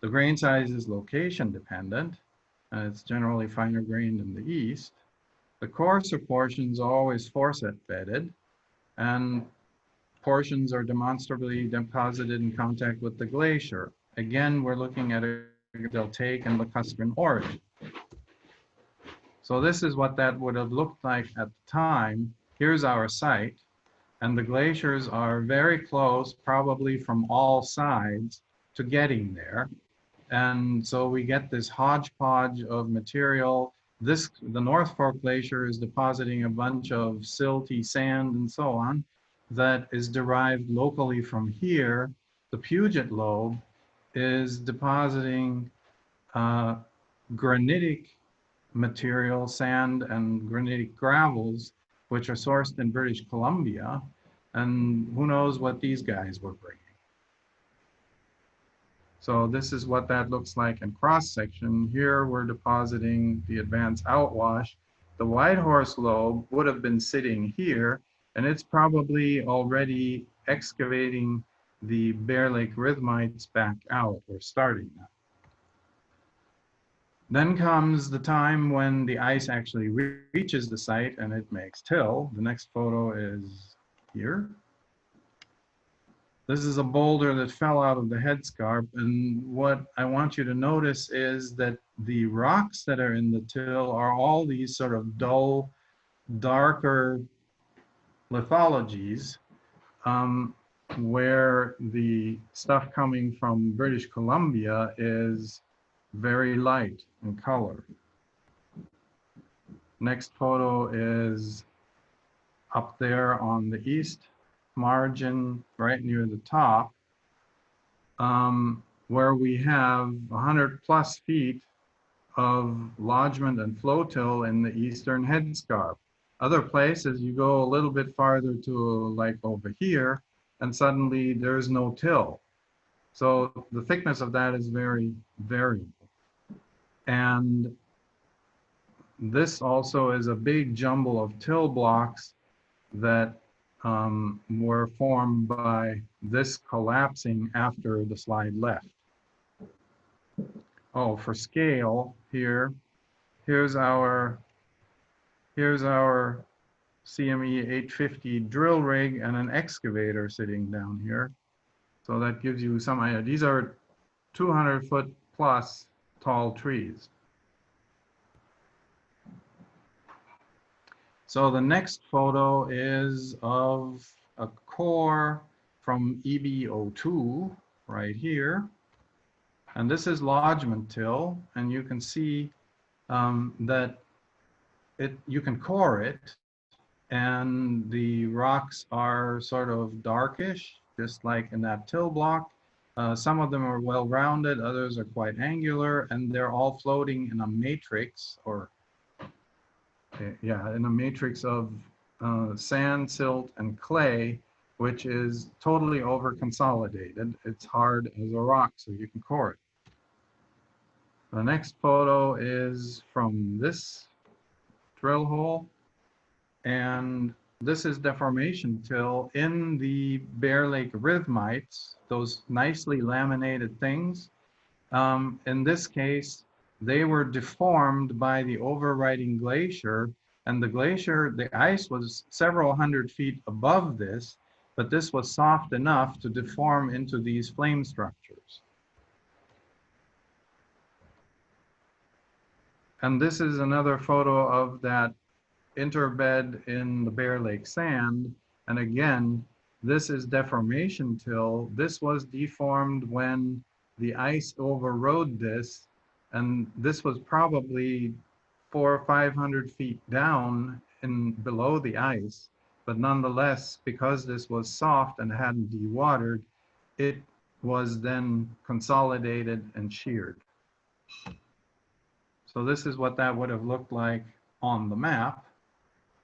The grain size is location dependent. It's generally finer grained in the east. The coarser portions are always foreset bedded, and portions are demonstrably deposited in contact with the glacier. Again, we're looking at a deltaic and lacustrine origin. So this is what that would have looked like at the time. Here's our site, and the glaciers are very close, probably from all sides, to getting there. And so we get this hodgepodge of material. The North Fork Glacier is depositing a bunch of silty sand and so on that is derived locally from here. The Puget Lobe is depositing granitic material, sand and granitic gravels, which are sourced in British Columbia. And who knows what these guys were bringing. So this is what that looks like in cross-section. Here we're depositing the advanced outwash. The Whitehorse lobe would have been sitting here, and it's probably already excavating the Bear Lake rhythmites back out, or starting that. Then comes the time when the ice actually reaches the site and it makes till. The next photo is here. This is a boulder that fell out of the headscarp, and what I want you to notice is that the rocks that are in the till are all these sort of dull, darker lithologies, where the stuff coming from British Columbia is very light in color. Next photo is up there on the east margin, right near the top, where we have 100+ feet of lodgement and flow-till in the eastern headscarp. Other places, you go a little bit farther to like over here, and suddenly there's no till. So the thickness of that is very variable. And this also is a big jumble of till blocks that were formed by this collapsing after the slide left. Oh, for scale here, here's our CME 850 drill rig and an excavator sitting down here. So that gives you some idea. These are 200-foot plus tall trees. So the next photo is of a core from EB02 right here. And this is lodgement till, and you can see that you can core it, and the rocks are sort of darkish, just like in that till block. Some of them are well rounded, others are quite angular, and they're all floating in a matrix, or in a matrix of sand, silt, and clay, which is totally over consolidated. It's hard as a rock, so you can core it. The next photo is from this drill hole, and this is deformation till in the Bear Lake rhythmites, those nicely laminated things. In this case, they were deformed by the overriding glacier, and the ice was several hundred feet above this, but this was soft enough to deform into these flame structures. And this is another photo of that interbed in the Bear Lake sand. And again, this is deformation till. This was deformed when the ice overrode this, and this was probably 400 or 500 feet down below the ice. But nonetheless, because this was soft and hadn't dewatered, it was then consolidated and sheared. So this is what that would have looked like on the map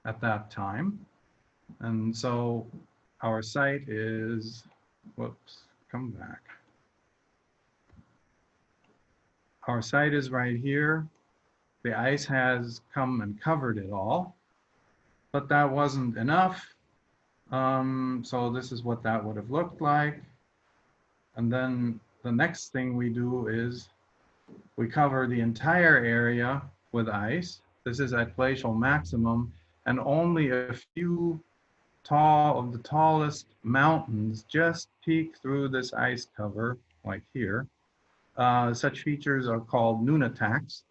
at that time. And so our site is, whoops, come back. Our site is right here. The ice has come and covered it all, but that wasn't enough. So this is what that would have looked like. And then the next thing we do is we cover the entire area with ice. This is at glacial maximum, and only a few of the tallest mountains just peek through this ice cover, like here. Such features are called nunataks,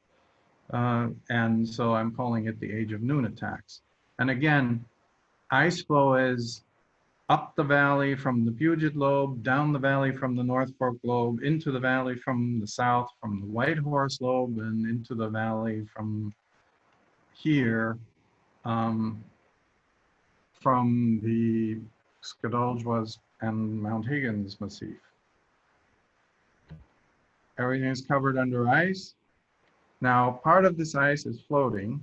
and so I'm calling it the age of nunataks. And again, ice flow is up the valley from the Puget Lobe, down the valley from the North Fork Lobe, into the valley from the south, from the Whitehorse Lobe, and into the valley from here, from the Skadoljwas and Mount Higgins Massif. Everything is covered under ice. Now, part of this ice is floating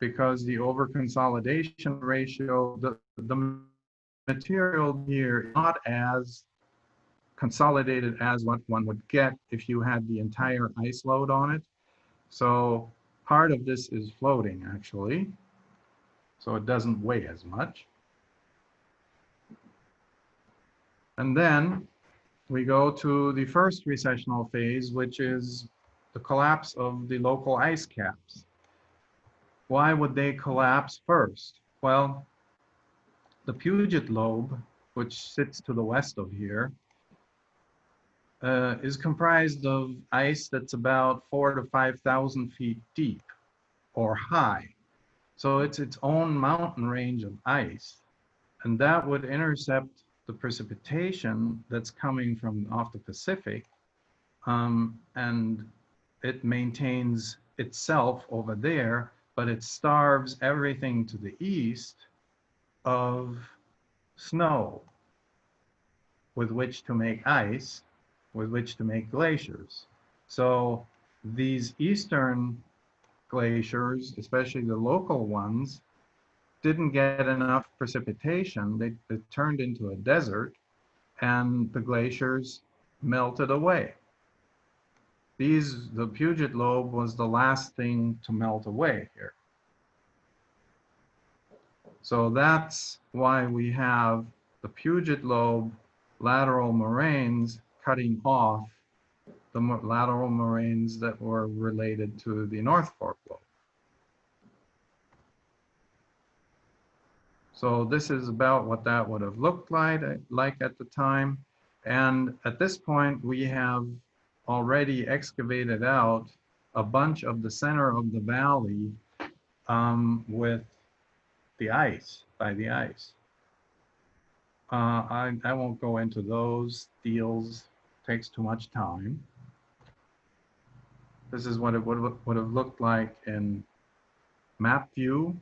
because the overconsolidation ratio, the material here is not as consolidated as what one would get if you had the entire ice load on it. So part of this is floating actually, so it doesn't weigh as much. And then we go to the first recessional phase, which is the collapse of the local ice caps. Why would they collapse first? Well, the Puget Lobe, which sits to the west of here, is comprised of ice that's about 4,000 to 5,000 feet deep or high. So it's its own mountain range of ice, and that would intercept the precipitation that's coming from off the Pacific, and it maintains itself over there, but it starves everything to the east of snow with which to make ice, with which to make glaciers. So these eastern glaciers, especially the local ones, didn't get enough precipitation. They turned into a desert, and the glaciers melted away. The Puget Lobe was the last thing to melt away here. So that's why we have the Puget Lobe lateral moraines cutting off the lateral moraines that were related to the North Fork Lobe. So this is about what that would have looked like at the time. And at this point, we have already excavated out a bunch of the center of the valley with the ice, by the ice. I won't go into those deals, takes too much time. This is what it would have looked like in map view.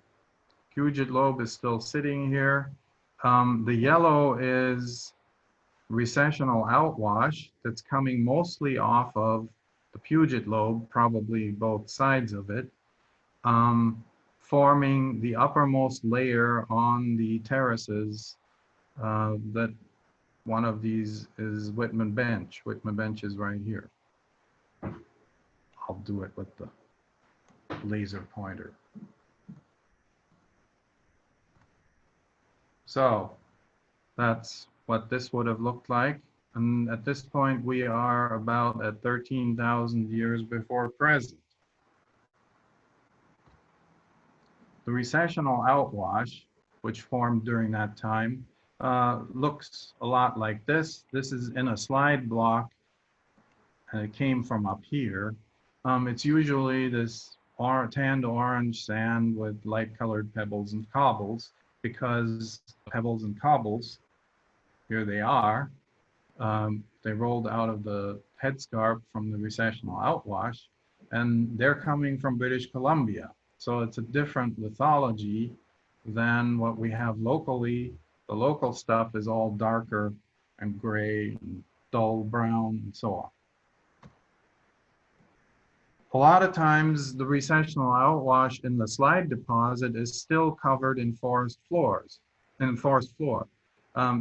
Puget Lobe is still sitting here. The yellow is recessional outwash that's coming mostly off of the Puget Lobe, probably both sides of it, forming the uppermost layer on the terraces. That one of these is Whitman Bench. Whitman Bench is right here. I'll do it with the laser pointer. So that's what this would have looked like. And at this point, we are about at 13,000 years before present. The recessional outwash, which formed during that time, looks a lot like this. This is in a slide block, and it came from up here. It's usually this tan to orange sand with light-colored pebbles and cobbles, because pebbles and cobbles, here they are, they rolled out of the headscarp from the recessional outwash, and they're coming from British Columbia. So it's a different lithology than what we have locally. The local stuff is all darker and gray and dull brown and so on. A lot of times the recessional outwash in the slide deposit is still covered in forest floor.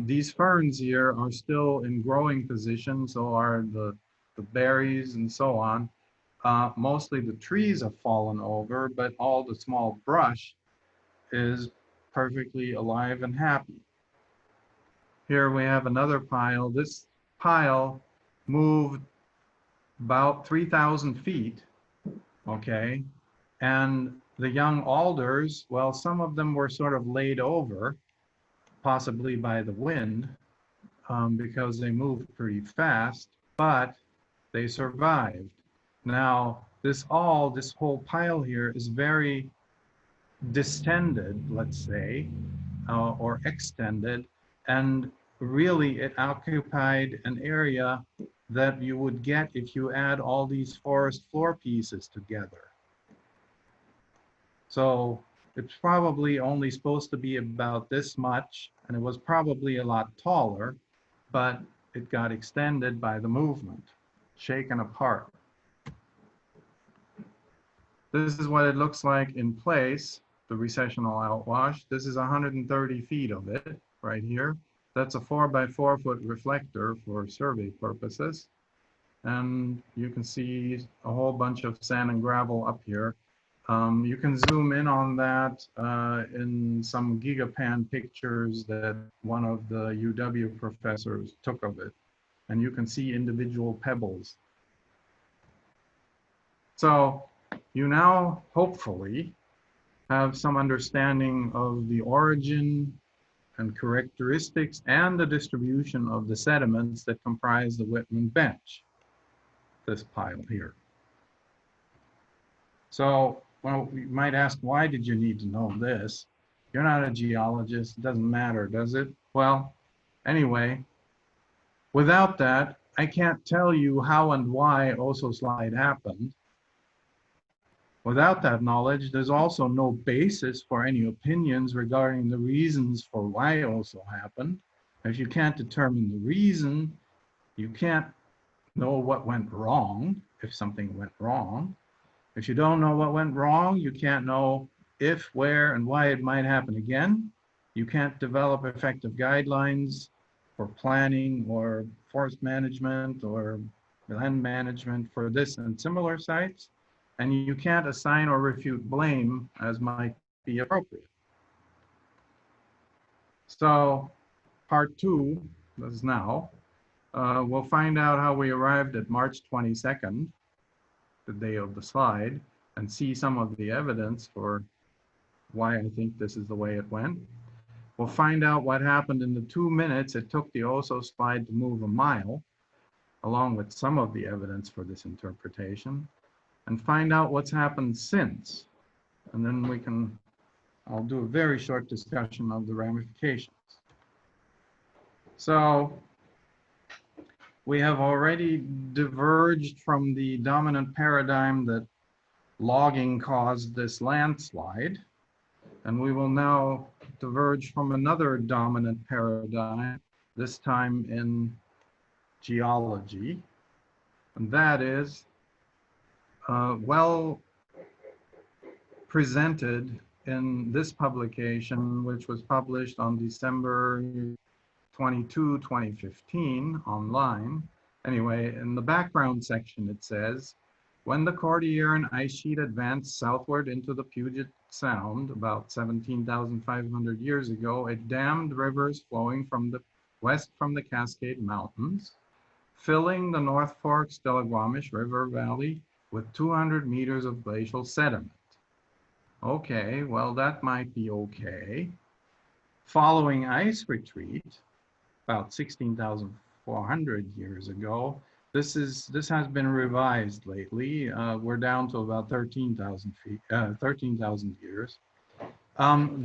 These ferns here are still in growing position, so are the berries and so on. Mostly the trees have fallen over, but all the small brush is perfectly alive and happy. Here we have another pile. This pile moved about 3,000 feet, okay? And the young alders, well, some of them were sort of laid over, possibly by the wind, because they moved pretty fast, but they survived. Now, this whole pile here is very distended, let's say, or extended, and really it occupied an area that you would get if you add all these forest floor pieces together. So it's probably only supposed to be about this much, and it was probably a lot taller, but it got extended by the movement, shaken apart. This is what it looks like in place, the recessional outwash. This is 130 feet of it right here. That's a 4x4 foot reflector for survey purposes. And you can see a whole bunch of sand and gravel up here. You can zoom in on that in some gigapan pictures that one of the UW professors took of it. And you can see individual pebbles. So you now hopefully have some understanding of the origin and characteristics and the distribution of the sediments that comprise the Whitman Bench, this pile here. So, well, you might ask, why did you need to know this? You're not a geologist, it doesn't matter, does it? Well, anyway, without that, I can't tell you how and why Oso slide happened. Without that knowledge, there's also no basis for any opinions regarding the reasons for why Oso happened. If you can't determine the reason, you can't know what went wrong, if something went wrong. If you don't know what went wrong, you can't know if, where, and why it might happen again. You can't develop effective guidelines for planning or forest management or land management for this and similar sites. And you can't assign or refute blame as might be appropriate. So part 2 is now. We'll find out how we arrived at March 22nd, the day of the slide, and see some of the evidence for why I think this is the way it went. We'll find out what happened in the 2 minutes it took the Oso slide to move a mile, along with some of the evidence for this interpretation, and find out what's happened since. And then I'll do a very short discussion of the ramifications. So we have already diverged from the dominant paradigm that logging caused this landslide. And we will now diverge from another dominant paradigm, this time in geology. And that is well presented in this publication, which was published on December 22, 2015 online. Anyway, in the background section, it says, when the Cordilleran ice sheet advanced southward into the Puget Sound about 17,500 years ago, it dammed rivers flowing from the west from the Cascade Mountains, filling the North Fork Stillaguamish River Valley with 200 meters of glacial sediment. Okay, well, that might be okay. Following ice retreat, about 16,400 years ago, this has been revised lately. We're down to about 13,000 years.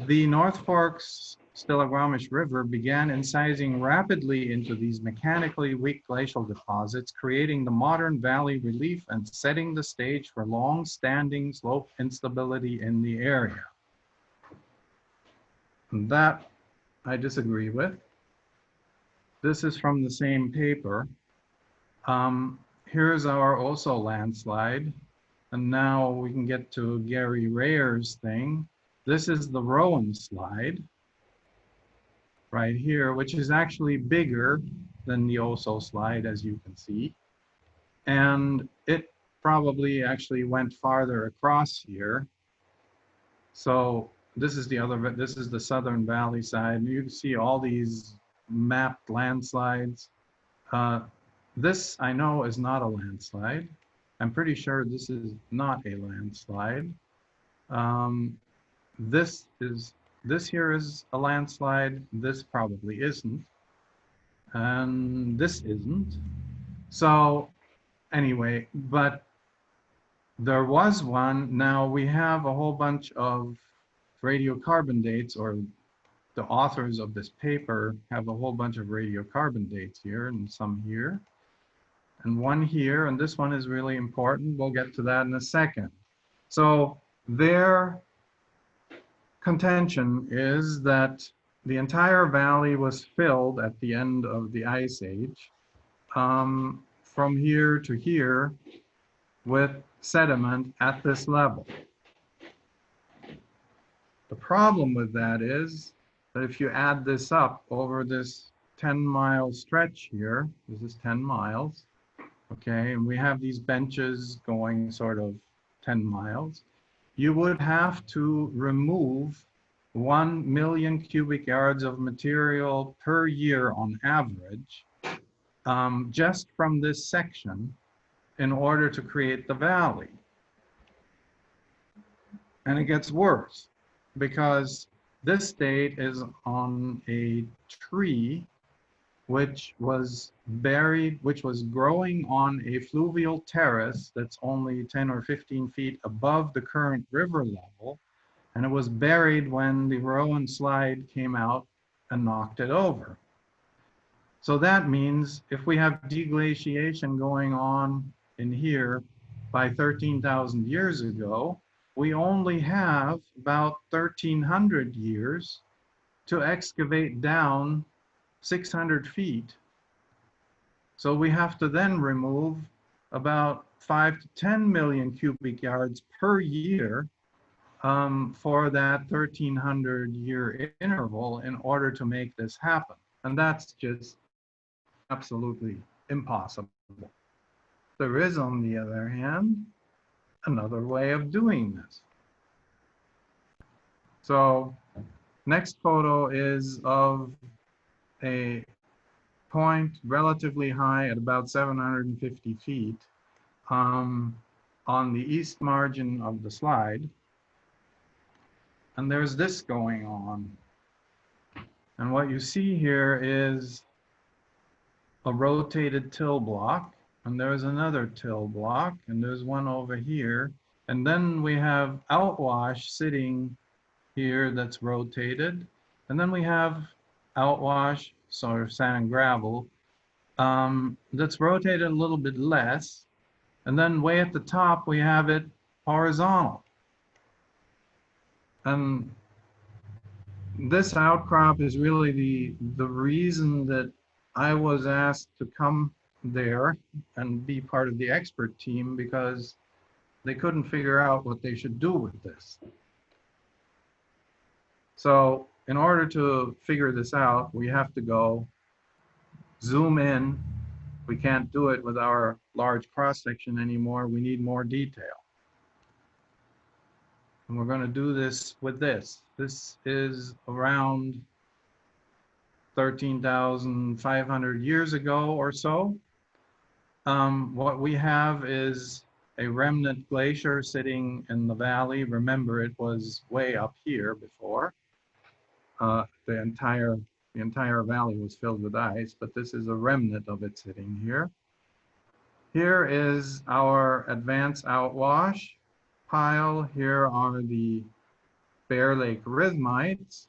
The North Fork's Stillaguamish River began incising rapidly into these mechanically weak glacial deposits, creating the modern valley relief and setting the stage for long-standing slope instability in the area. And that I disagree with. This is from the same paper. Here's our Oso landslide. And now we can get to Gary Rayer's thing. This is the Rowan slide right here, which is actually bigger than the Oso slide, as you can see. And it probably actually went farther across here. So this is the Southern Valley side. You can see all these mapped landslides. This I know is not a landslide. I'm pretty sure this is not a landslide. This here is a landslide. This probably isn't. And this isn't. So anyway, but there was one. Now we have a whole bunch of radiocarbon dates, or the authors of this paper have a whole bunch of radiocarbon dates here, and some here, and one here, and this one is really important. We'll get to that in a second. So their contention is that the entire valley was filled at the end of the Ice Age, from here to here, with sediment at this level. The problem with that is that if you add this up over this 10-mile stretch here. This is 10 miles. Okay, and we have these benches going sort of 10 miles. You would have to remove 1 million cubic yards of material per year on average, just from this section in order to create the valley. And it gets worse because this state is on a tree which was buried, which was growing on a fluvial terrace that's only 10 or 15 feet above the current river level. And it was buried when the Rowan slide came out and knocked it over. So that means if we have deglaciation going on in here by 13,000 years ago, we only have about 1,300 years to excavate down 600 feet. So we have to then remove about 5 to 10 million cubic yards per year for that 1,300 year interval in order to make this happen. And that's just absolutely impossible. There is, on the other hand, another way of doing this. So next photo is of a point relatively high at about 750 feet on the east margin of the slide. And there's this going on. And what you see here is a rotated till block, and there's another till block, and there's one over here. And then we have outwash sitting here that's rotated. And then we have outwash, sort of sand and gravel, that's rotated a little bit less. And then way at the top, we have it horizontal. And this outcrop is really the reason that I was asked to come there and be part of the expert team, because they couldn't figure out what they should do with this. So in order to figure this out, we have to go zoom in. We can't do it with our large cross-section anymore. We need more detail. And we're going to do this with this. This is around 13,500 years ago or so. What we have is a remnant glacier sitting in the valley. Remember, it was way up here before. The entire valley was filled with ice, but this is a remnant of it sitting here. Here is our advanced outwash pile. Here are the Bear Lake rhythmites,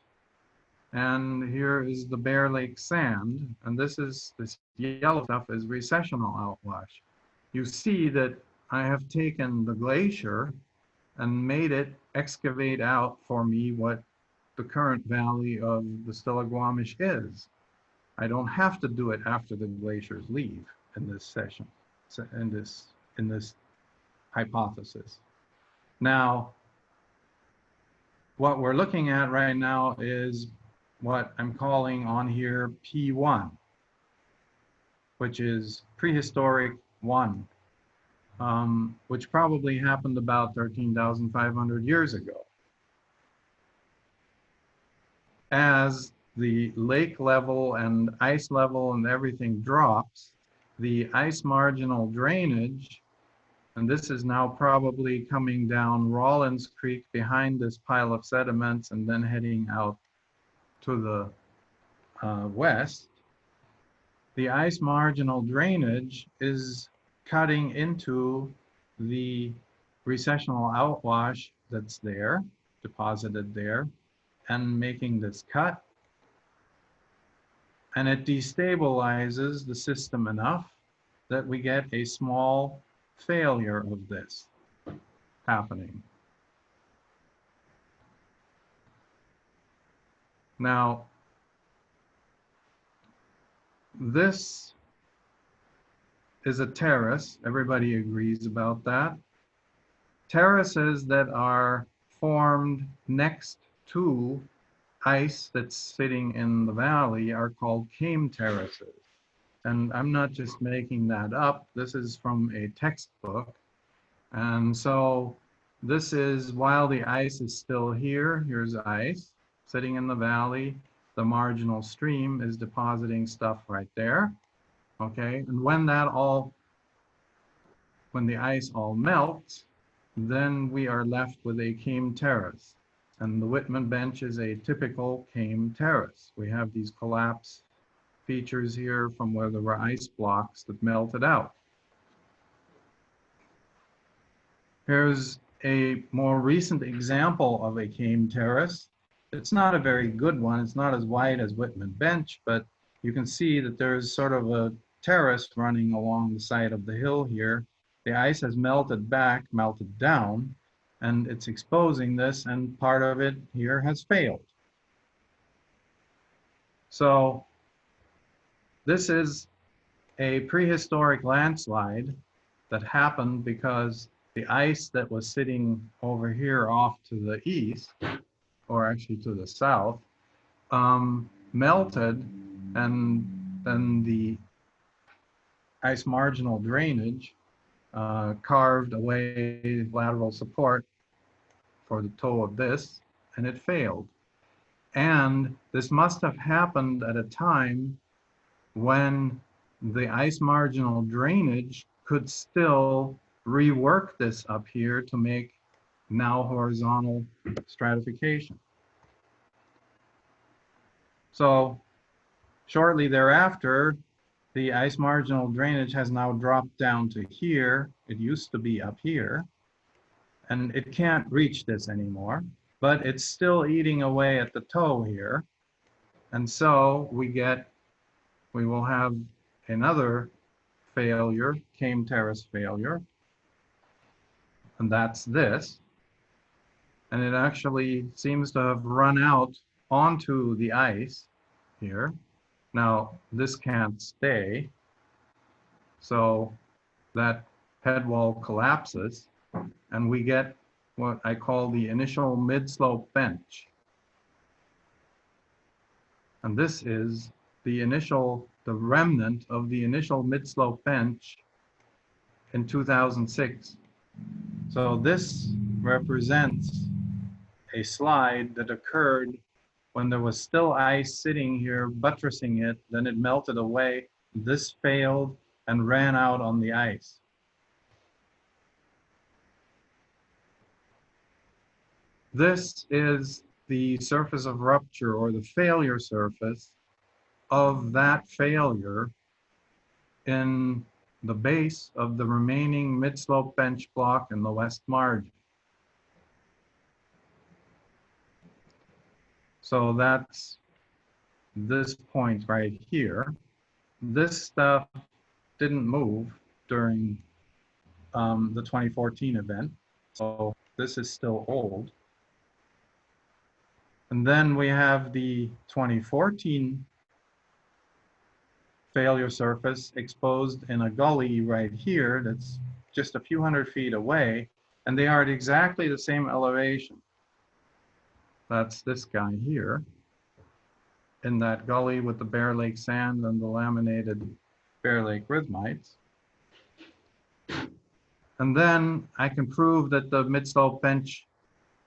and here is the Bear Lake sand. And this yellow stuff is recessional outwash. You see that I have taken the glacier and made it excavate out for me what the current valley of the Stillaguamish is. I don't have to do it after the glaciers leave in this session, in this hypothesis. Now, what we're looking at right now is what I'm calling on here P1, which is prehistoric 1, which probably happened about 13,500 years ago. As the lake level and ice level and everything drops, the ice marginal drainage, and this is now probably coming down Rawlins Creek behind this pile of sediments and then heading out to the west. The ice marginal drainage is cutting into the recessional outwash that's there, deposited there, and making this cut. And it destabilizes the system enough that we get a small failure of this happening. Now, this is a terrace. Everybody agrees about that. Terraces that are formed next to ice that's sitting in the valley are called came terraces. And I'm not just making that up. This is from a textbook. And so this is while the ice is still here, here's ice sitting in the valley. The marginal stream is depositing stuff right there. Okay, and when the ice all melts, then we are left with a came terrace. And the Whitman bench is a typical came terrace. We have these collapse features here from where there were ice blocks that melted out. Here's a more recent example of a came terrace. It's not a very good one. It's not as wide as Whitman bench, but you can see that there's sort of a terrace running along the side of the hill here. The ice has melted back, melted down, and it's exposing this, and part of it here has failed. So this is a prehistoric landslide that happened because the ice that was sitting over here off to the east, or actually to the south, melted, and then the ice marginal drainage carved away lateral support for the toe of this, and it failed. And this must have happened at a time when the ice marginal drainage could still rework this up here to make now horizontal stratification. So shortly thereafter, the ice marginal drainage has now dropped down to here. It used to be up here, and it can't reach this anymore, but it's still eating away at the toe here. And so we will have another failure, came terrace failure, and that's this. And it actually seems to have run out onto the ice here. Now, this can't stay, so that head wall collapses, and we get what I call the initial mid-slope bench. And this is the remnant of the initial mid-slope bench in 2006. So this represents a slide that occurred when there was still ice sitting here buttressing it, then it melted away, this failed and ran out on the ice. This is the surface of rupture, or the failure surface of that failure in the base of the remaining mid-slope bench block in the west margin. So that's this point right here. This stuff didn't move during the 2014 event, so this is still old. And then we have the 2014 failure surface exposed in a gully right here that's just a few hundred feet away, and they are at exactly the same elevation. That's this guy here in that gully with the Bear Lake sand and the laminated Bear Lake rhythmites. And then I can prove that the mid-slope bench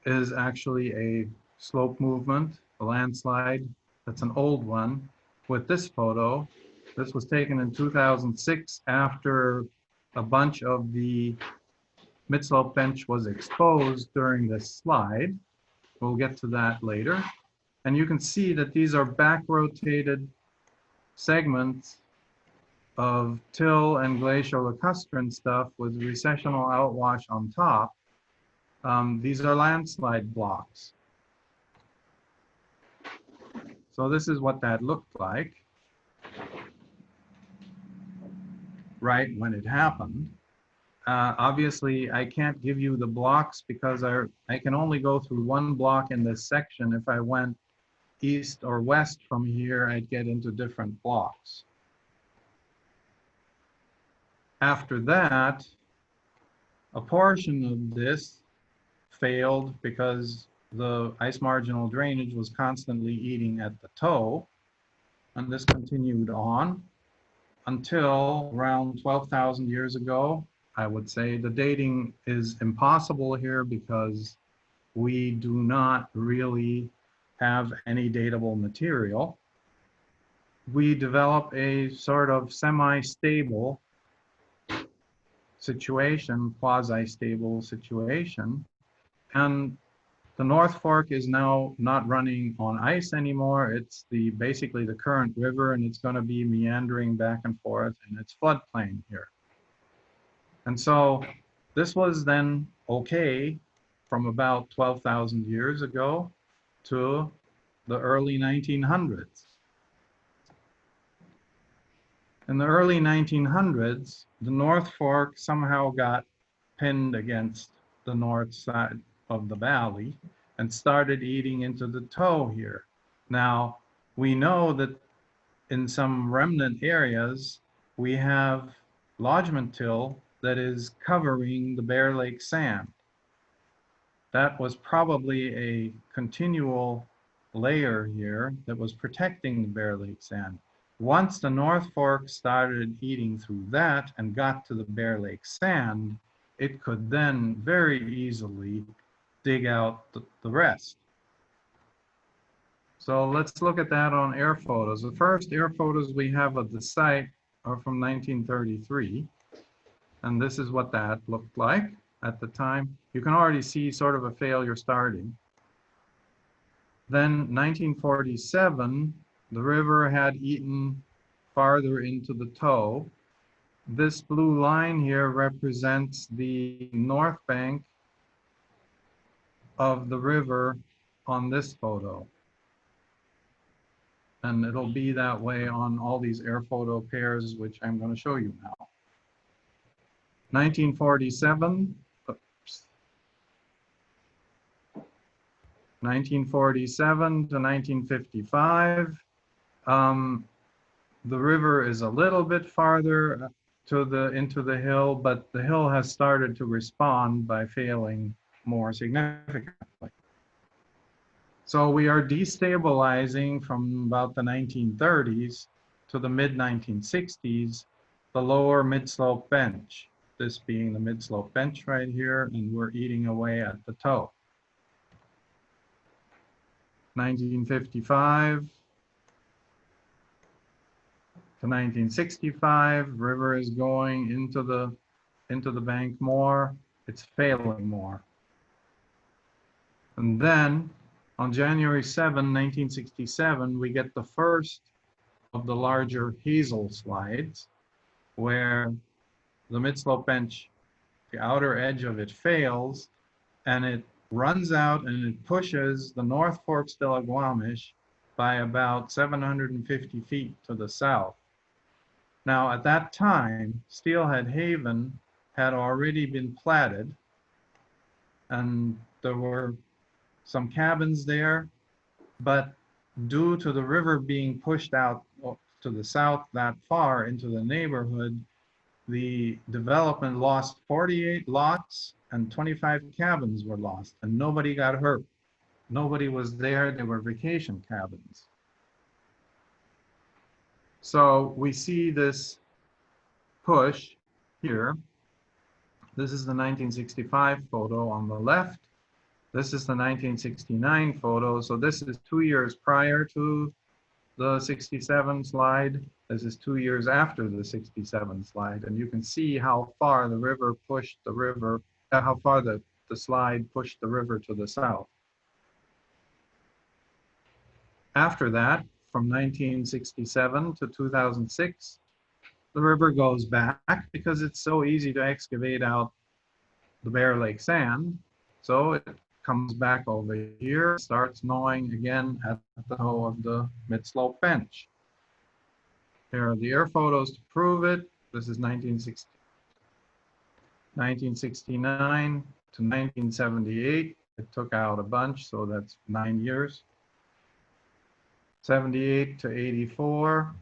is actually a slope movement, a landslide. That's an old one with this photo. This was taken in 2006 after a bunch of the mid-slope bench was exposed during this slide. We'll get to that later. And you can see that these are back-rotated segments of till and glacial lacustrine stuff with recessional outwash on top. These are landslide blocks. So this is what that looked like right when it happened. Obviously, I can't give you the blocks because I can only go through one block in this section. If I went east or west from here, I'd get into different blocks. After that, a portion of this failed because the ice marginal drainage was constantly eating at the toe, and this continued on until around 12,000 years ago. I would say the dating is impossible here because we do not really have any datable material. We develop a sort of semi-stable situation, quasi-stable situation, and the North Fork is now not running on ice anymore. It's basically the current river, and it's going to be meandering back and forth in its floodplain here. And so this was then okay from about 12,000 years ago to the early 1900s. In the early 1900s, the North Fork somehow got pinned against the north side of the valley and started eating into the toe here. Now, we know that in some remnant areas, we have lodgement till that is covering the Bear Lake sand. That was probably a continual layer here that was protecting the Bear Lake sand. Once the North Fork started eating through that and got to the Bear Lake sand, it could then very easily dig out the rest. So let's look at that on air photos. The first air photos we have of the site are from 1933. And this is what that looked like at the time. You can already see sort of a failure starting. Then 1947, the river had eaten farther into the toe. This blue line here represents the north bank of the river on this photo. And it'll be that way on all these air photo pairs, which I'm going to show you now. 1947, 1947 to 1955. The river is a little bit farther into the hill, but the hill has started to respond by failing more significantly. So we are destabilizing from about the 1930s to the mid-1960s, the lower mid-slope bench. This being the mid-slope bench right here, and we're eating away at the toe. 1955 to 1965, river is going into the bank more. It's failing more. And then on January 7, 1967, we get the first of the larger Hazel slides, where the mid-slope bench, the outer edge of it fails, and it runs out and it pushes the North Fork Stillaguamish by about 750 feet to the south. Now, at that time, Steelhead Haven had already been platted, and there were some cabins there, but due to the river being pushed out to the south that far into the neighborhood, the development lost 48 lots and 25 cabins were lost, and nobody got hurt. Nobody was there. They were vacation cabins. So we see this push here. This is the 1965 photo on the left. This is the 1969 photo. So this is 2 years prior to the 67 slide. This is 2 years after the 67 slide. And you can see how far the river pushed the river, how far the slide pushed the river to the south. After that, from 1967 to 2006, the river goes back because it's so easy to excavate out the Bear Lake sand. So it comes back over here, starts gnawing again at the toe of the mid-slope bench. Here are the air photos to prove it. This is 1969 to 1978. It took out a bunch, so that's 9 years. 78 to 84,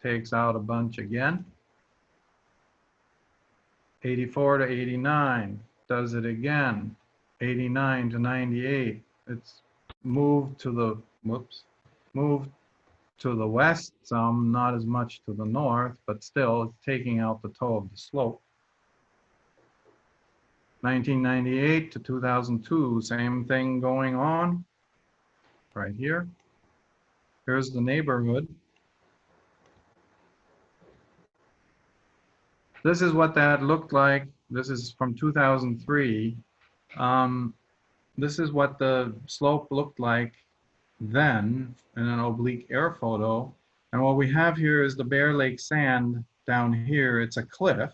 takes out a bunch again. 84 to 89, does it again. 89 to 98. It's moved to the, moved to the west some, not as much to the north, but still it's taking out the toe of the slope. 1998 to 2002, same thing going on right here. Here's the neighborhood. This is what that looked like. This is from 2003. This is what the slope looked like then in an oblique air photo. And what we have here is the Bear Lake sand down here. It's a cliff.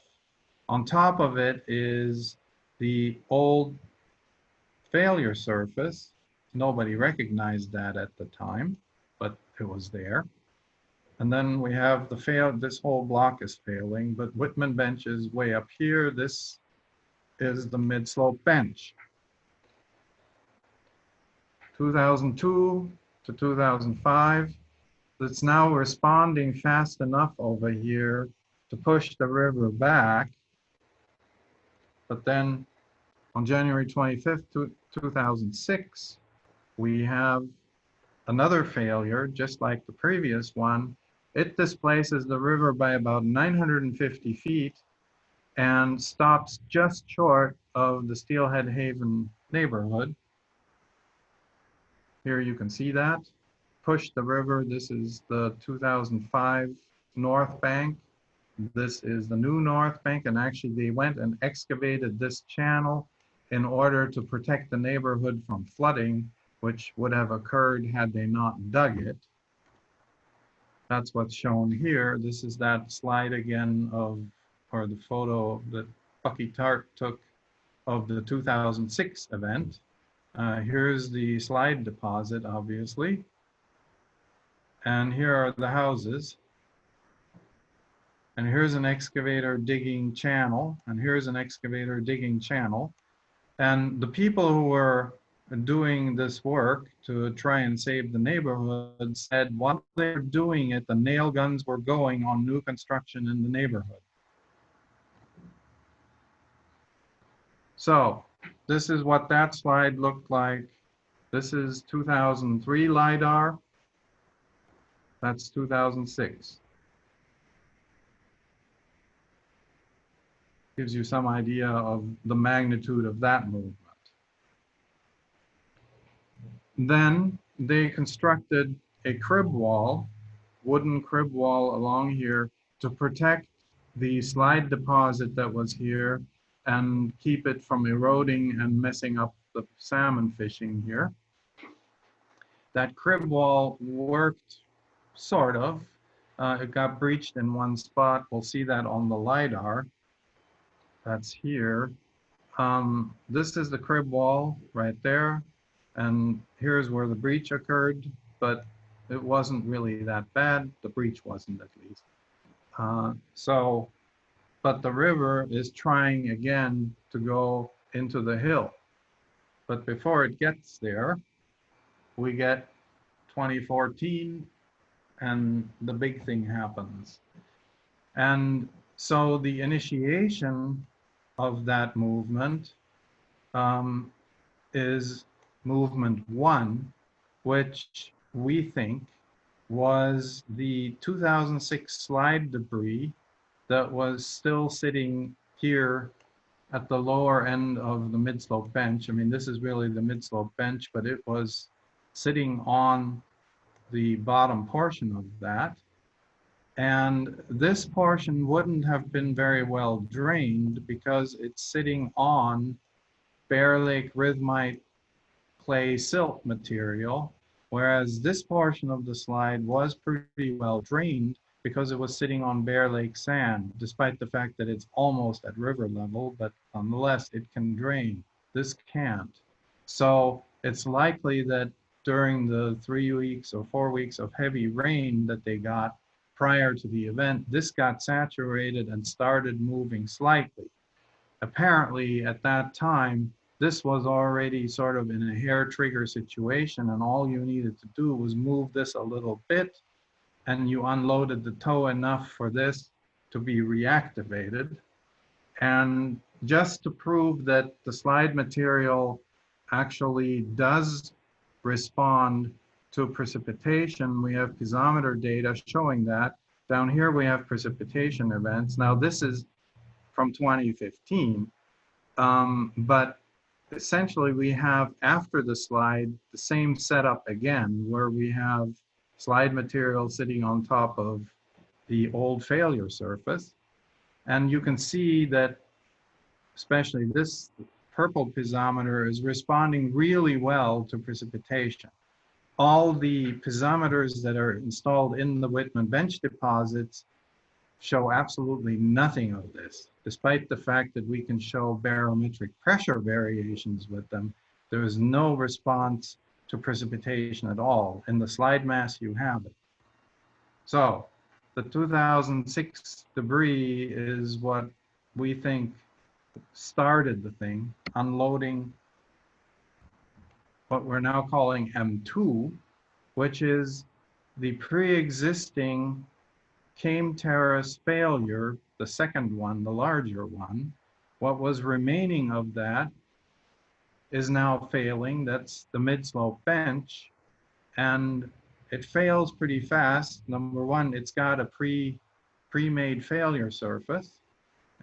On top of it is the old failure surface. Nobody recognized that at the time, but it was there. And then we have the this whole block is failing, but Whitman Bench is way up here. This is the mid-slope bench. 2002 to 2005. It's now responding fast enough over here to push the river back. But then on January 25th, 2006, we have another failure, just like the previous one. It displaces the river by about 950 feet and stops just short of the Steelhead Haven neighborhood. Here you can see that. Push the river. This is the 2005 North Bank. This is the new North Bank, and actually they went and excavated this channel in order to protect the neighborhood from flooding, which would have occurred had they not dug it. That's what's shown here. This is that slide again of, or the photo that Bucky Tart took of the 2006 event. Here's the slide deposit, obviously. And here are the houses. And here's an excavator digging channel. And here's an excavator digging channel. And the people who were doing this work to try and save the neighborhood said while they were doing it, the nail guns were going on new construction in the neighborhood. So this is what that slide looked like. This is 2003 LiDAR. That's 2006. Gives you some idea of the magnitude of that movement. Then they constructed a crib wall, wooden crib wall along here to protect the slide deposit that was here and keep it from eroding and messing up the salmon fishing here. That crib wall worked, sort of. It got breached in one spot. We'll see that on the LiDAR. That's here. This is the crib wall right there. And here's where the breach occurred, but it wasn't really that bad. The breach wasn't, at least. But the river is trying again to go into the hill. But before it gets there, we get 2014 and the big thing happens. And so the initiation of that movement is movement 1, which we think was the 2006 slide debris that was still sitting here at the lower end of the mid-slope bench. I mean, this is really the mid-slope bench, but it was sitting on the bottom portion of that. And this portion wouldn't have been very well drained because it's sitting on Bear Lake rhythmite clay silt material, whereas this portion of the slide was pretty well drained because it was sitting on Bear Lake sand, despite the fact that it's almost at river level, but nonetheless it can drain. This can't. So it's likely that during the 3 weeks or 4 weeks of heavy rain that they got prior to the event, this got saturated and started moving slightly. Apparently at that time, this was already sort of in a hair trigger situation, and all you needed to do was move this a little bit, and you unloaded the tow enough for this to be reactivated. And just to prove that the slide material actually does respond to precipitation. We have piezometer data showing that. Down here we have precipitation events. Now this is from 2015, but essentially we have, after the slide, the same setup again, where we have slide material sitting on top of the old failure surface. And you can see that especially this purple piezometer is responding really well to precipitation. All the piezometers that are installed in the Whitman bench deposits show absolutely nothing of this. Despite the fact that we can show barometric pressure variations with them, there is no response to precipitation at all. In the slide mass, you have it. So the 2006 debris is what we think started the thing, unloading what we're now calling M2, which is the pre-existing Came Terrace failure, the second one, the larger one. What was remaining of that is now failing. That's the mid-slope bench. And it fails pretty fast. Number one, it's got a pre-made failure surface.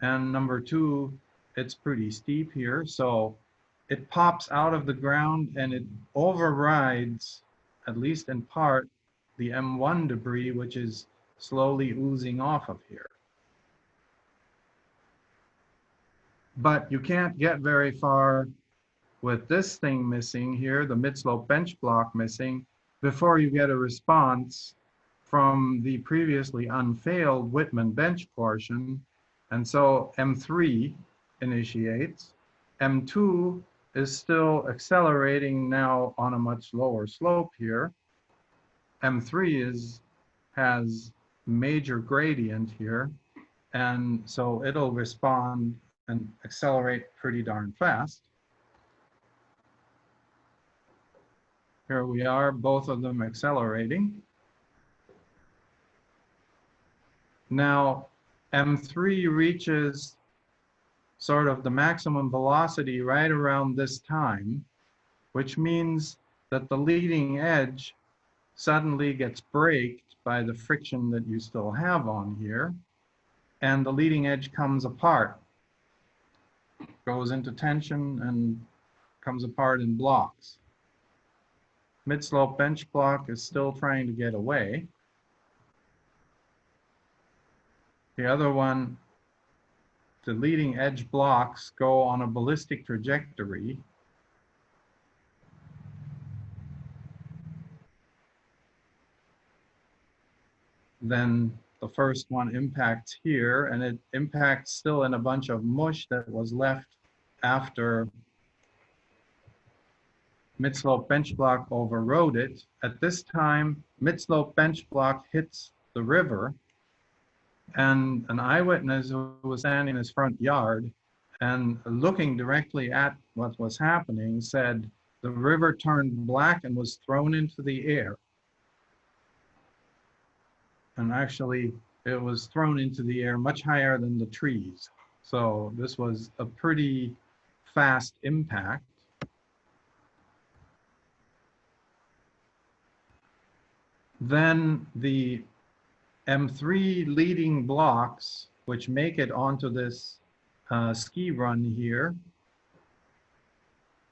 And number two, it's pretty steep here. So it pops out of the ground and it overrides, at least in part, the M1 debris, which is slowly oozing off of here. But you can't get very far with this thing missing here, the mid-slope bench block missing, before you get a response from the previously unfailed Whitman bench portion. And so M3 initiates. M2 is still accelerating now on a much lower slope here. M3 has major gradient here, and so it'll respond and accelerate pretty darn fast. Here we are, both of them accelerating. Now, M3 reaches sort of the maximum velocity right around this time, which means that the leading edge suddenly gets braked by the friction that you still have on here, and the leading edge comes apart, goes into tension and comes apart in blocks. Mid-slope bench block is still trying to get away. The other one, the leading edge blocks go on a ballistic trajectory. Then the first one impacts here, and it impacts still in a bunch of mush that was left after mid-slope bench block overrode it. At this time, mid-slope bench block hits the river, and an eyewitness who was standing in his front yard and looking directly at what was happening said the river turned black and was thrown into the air. And actually, it was thrown into the air much higher than the trees. So this was a pretty fast impact. Then the M3 leading blocks, which make it onto this ski run here,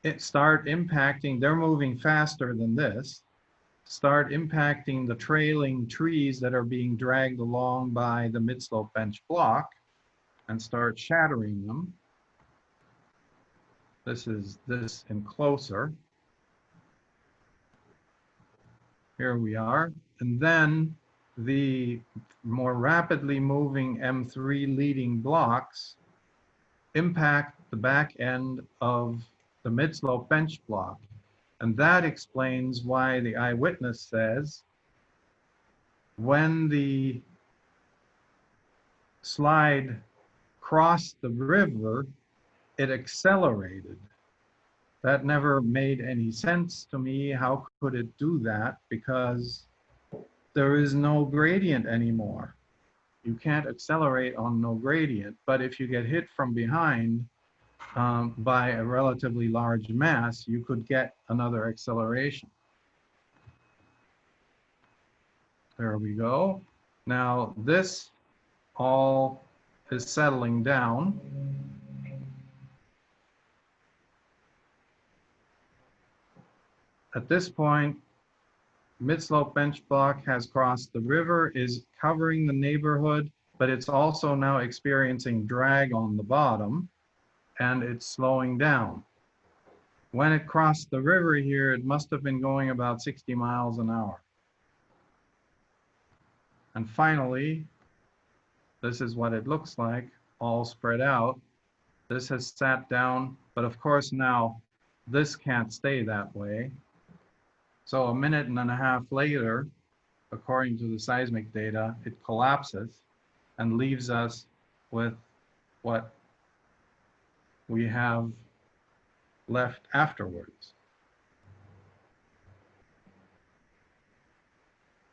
it start impacting, they're moving faster than this, start impacting the trailing trees that are being dragged along by the mid-slope bench block and start shattering them. This is this in closer. Here we are. And then the more rapidly moving M3 leading blocks impact the back end of the mid-slope bench block. And that explains why the eyewitness says when the slide crossed the river, it accelerated. That never made any sense to me. How could it do that? Because there is no gradient anymore. You can't accelerate on no gradient, but if you get hit from behind, by a relatively large mass, you could get another acceleration. There we go. Now this all is settling down. At this point, mid-slope bench block has crossed the river, is covering the neighborhood, but it's also now experiencing drag on the bottom, and it's slowing down. When it crossed the river here, it must have been going about 60 miles an hour. And finally, this is what it looks like, all spread out. This has sat down, but of course now this can't stay that way. So a minute and a half later, according to the seismic data, it collapses and leaves us with what we have left afterwards.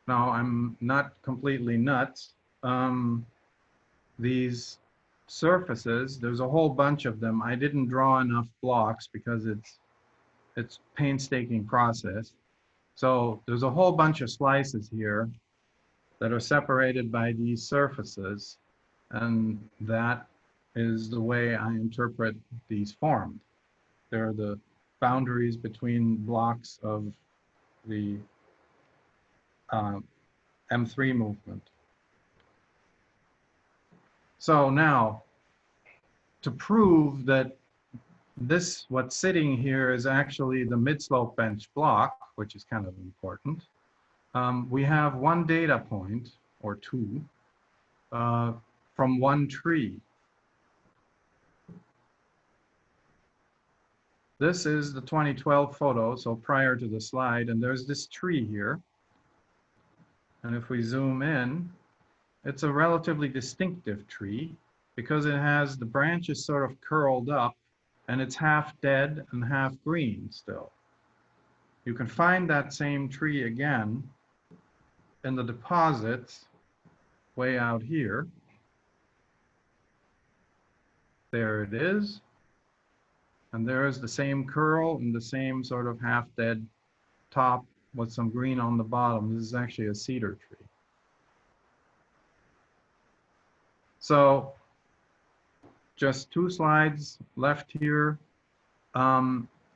Now, I'm not completely nuts. These surfaces, there's a whole bunch of them. I didn't draw enough blocks because it's painstaking process. So there's a whole bunch of slices here that are separated by these surfaces, and that is the way I interpret these formed. They're the boundaries between blocks of the M3 movement. So now, to prove that this, what's sitting here is actually the mid-slope bench block, which is kind of important, we have one data point, or two, from one tree. This is the 2012 photo, so prior to the slide, and there's this tree here. And if we zoom in, it's a relatively distinctive tree because it has the branches sort of curled up and it's half dead and half green still. You can find that same tree again in the deposits way out here. There it is. And there is the same curl and the same sort of half dead top with some green on the bottom. This is actually a cedar tree. So just two slides left here.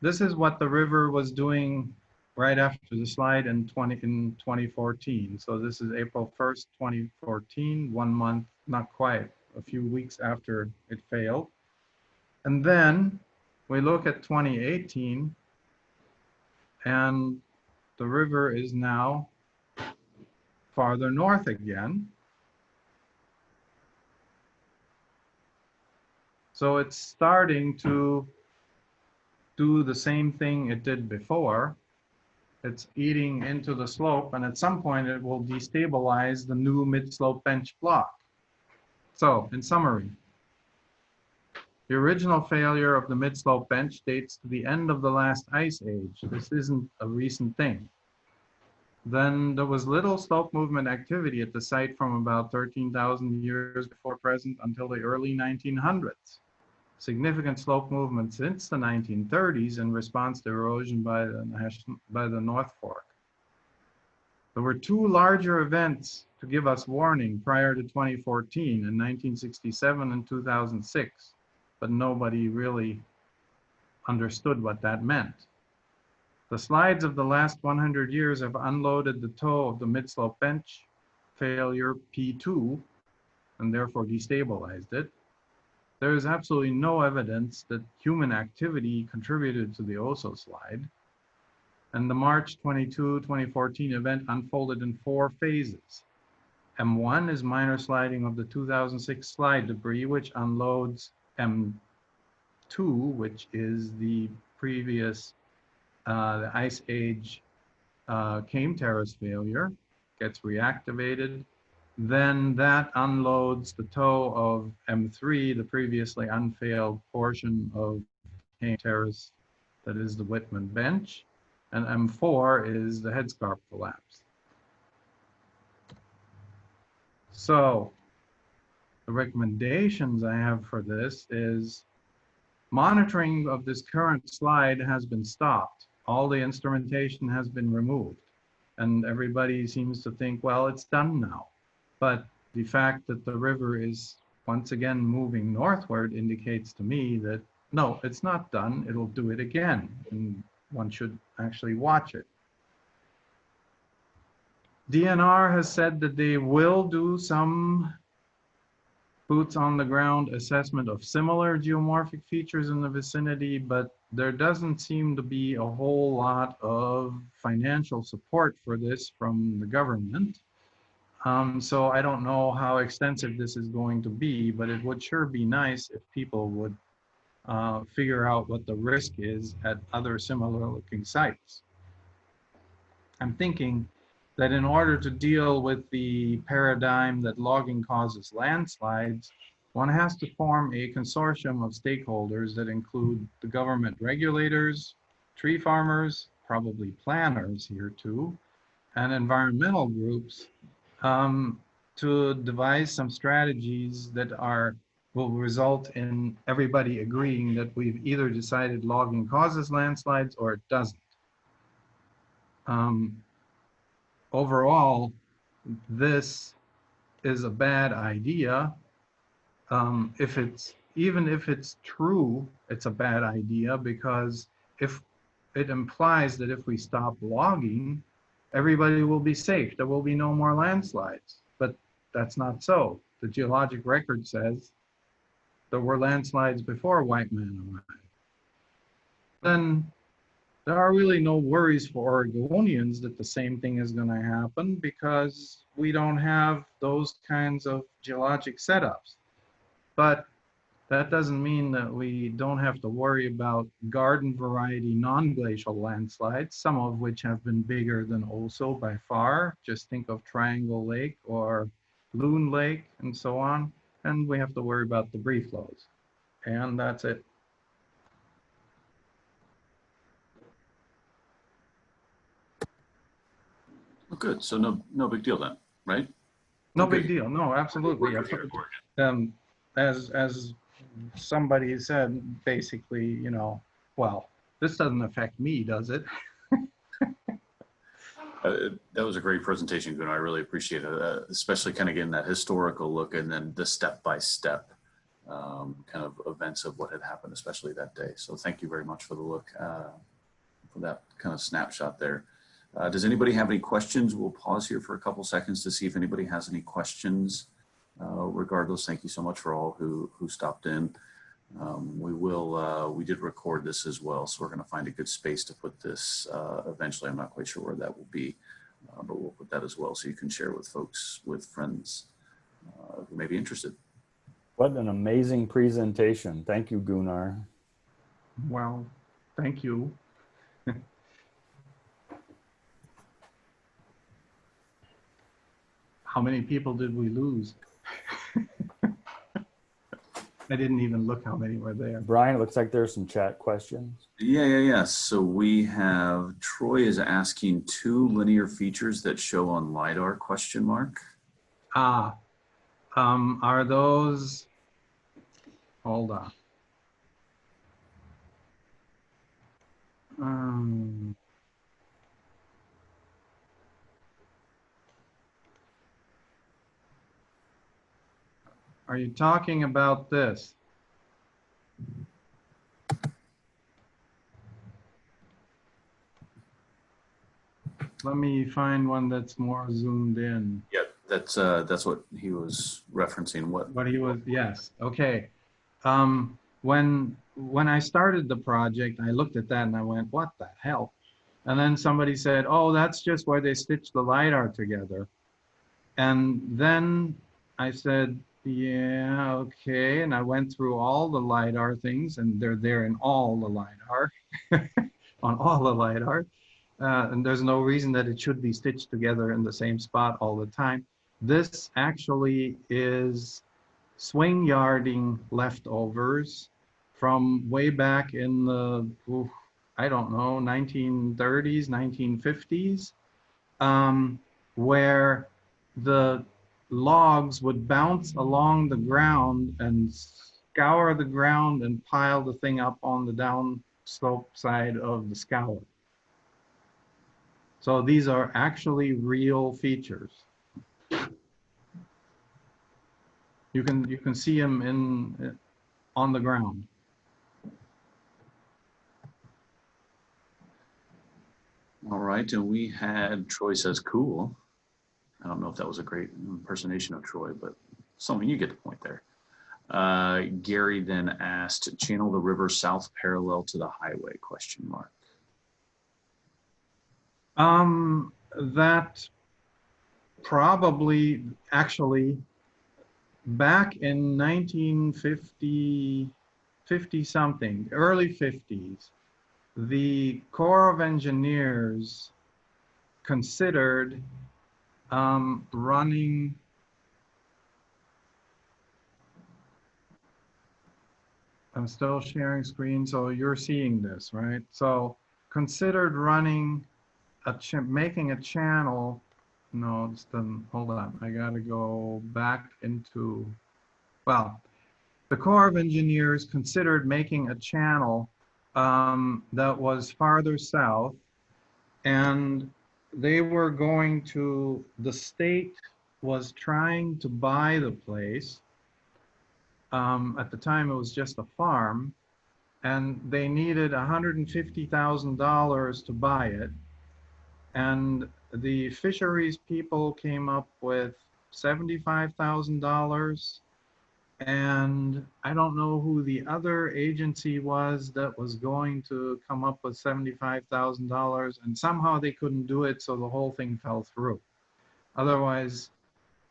This is what the river was doing right after the slide in 2014. So this is April 1st, 2014, 1 month, not quite, a few weeks after it failed. And then we look at 2018, and the river is now farther north again. So it's starting to do the same thing it did before. It's eating into the slope, and at some point it will destabilize the new mid-slope bench block. So, in summary, the original failure of the mid-slope bench dates to the end of the last ice age. This isn't a recent thing. Then there was little slope movement activity at the site from about 13,000 years before present until the early 1900s. Significant slope movement since the 1930s in response to erosion by the North Fork. There were two larger events to give us warning prior to 2014 in 1967 and 2006, but nobody really understood what that meant. The slides of the last 100 years have unloaded the toe of the mid-slope bench failure P2 and therefore destabilized it. There is absolutely no evidence that human activity contributed to the Oso slide. And the March 22, 2014 event unfolded in 4 phases. M1 is minor sliding of the 2006 slide debris, which unloads M2, which is the previous the Ice Age Came Terrace failure, gets reactivated. Then that unloads the toe of M3, the previously unfailed portion of Came Terrace, that is the Whitman bench. And M4 is the headscarp collapse. So the recommendations I have for this is monitoring of this current slide has been stopped. All the instrumentation has been removed. And everybody seems to think, well, it's done now. But the fact that the river is once again moving northward indicates to me that, no, it's not done. It'll do it again. And one should actually watch it. DNR has said that they will do some boots on the ground assessment of similar geomorphic features in the vicinity, but there doesn't seem to be a whole lot of financial support for this from the government. So I don't know how extensive this is going to be, but it would sure be nice if people would figure out what the risk is at other similar looking sites. I'm thinking that in order to deal with the paradigm that logging causes landslides, one has to form a consortium of stakeholders that include the government regulators, tree farmers, probably planners here too, and environmental groups to devise some strategies that will result in everybody agreeing that we've either decided logging causes landslides or it doesn't. Overall, this is a bad idea. Even if it's true, it's a bad idea, because if it implies that if we stop logging, everybody will be safe. There will be no more landslides, but that's not so. The geologic record says there were landslides before white man arrived. Then there are really no worries for Oregonians that the same thing is going to happen, because we don't have those kinds of geologic setups. But that doesn't mean that we don't have to worry about garden variety non-glacial landslides, some of which have been bigger than Oso by far. Just think of Triangle Lake or Loon Lake and so on. And we have to worry about debris flows. And that's it. Oh, good. So no big deal then, right? No big deal. No, absolutely. As somebody said, basically, you know, well, this doesn't affect me, does it? That was a great presentation, Gunnar. I really appreciate it, especially kind of getting that historical look and then the step-by-step kind of events of what had happened, especially that day. So thank you very much for the look, for that kind of snapshot there. Does anybody have any questions? We'll pause here for a couple seconds to see if anybody has any questions. Regardless, thank you so much for all who stopped in. We did record this as well, so we're going to find a good space to put this eventually. I'm not quite sure where that will be, but we'll put that as well so you can share with folks, with friends who may be interested. What an amazing presentation. Thank you, Gunnar. Well, thank you. How many people did we lose? I didn't even look how many were there. Brian, it looks like there's some chat questions. Yeah. So we have, Troy is asking 2 linear features that show on LiDAR, question mark. Are those, hold on. Are you talking about this? Let me find one that's more zoomed in. Yep, that's what he was referencing. What he was, yes, okay. When I started the project, I looked at that and I went, what the hell? And then somebody said, oh, that's just where they stitched the LiDAR together. And then I said, yeah, okay. And I went through all the LiDAR things, and they're there in all the LiDAR, on all the LiDAR. And there's no reason that it should be stitched together in the same spot all the time. This actually is swing yarding leftovers from way back in the, I don't know, 1930s, 1950s, where the logs would bounce along the ground and scour the ground and pile the thing up on the downslope side of the scour. So these are actually real features. You can see them on the ground. All right, and we had Troy says cool. I don't know if that was a great impersonation of Troy, but something, you get the point there. Gary then asked, channel the river south parallel to the highway, question mark. That probably, actually, back in 1950, 50 something, early 50s, the Corps of Engineers considered running I'm still sharing screen, so you're seeing this, right? So considered running making a channel. No, it's done. Hold on, I gotta go back into, well, the Corps of Engineers considered making a channel that was farther south, and they were going to, the state was trying to buy the place. At the time, it was just a farm, and they needed $150,000 to buy it. And the fisheries people came up with $75,000. And I don't know who the other agency was that was going to come up with $75,000. And somehow they couldn't do it, so the whole thing fell through. Otherwise,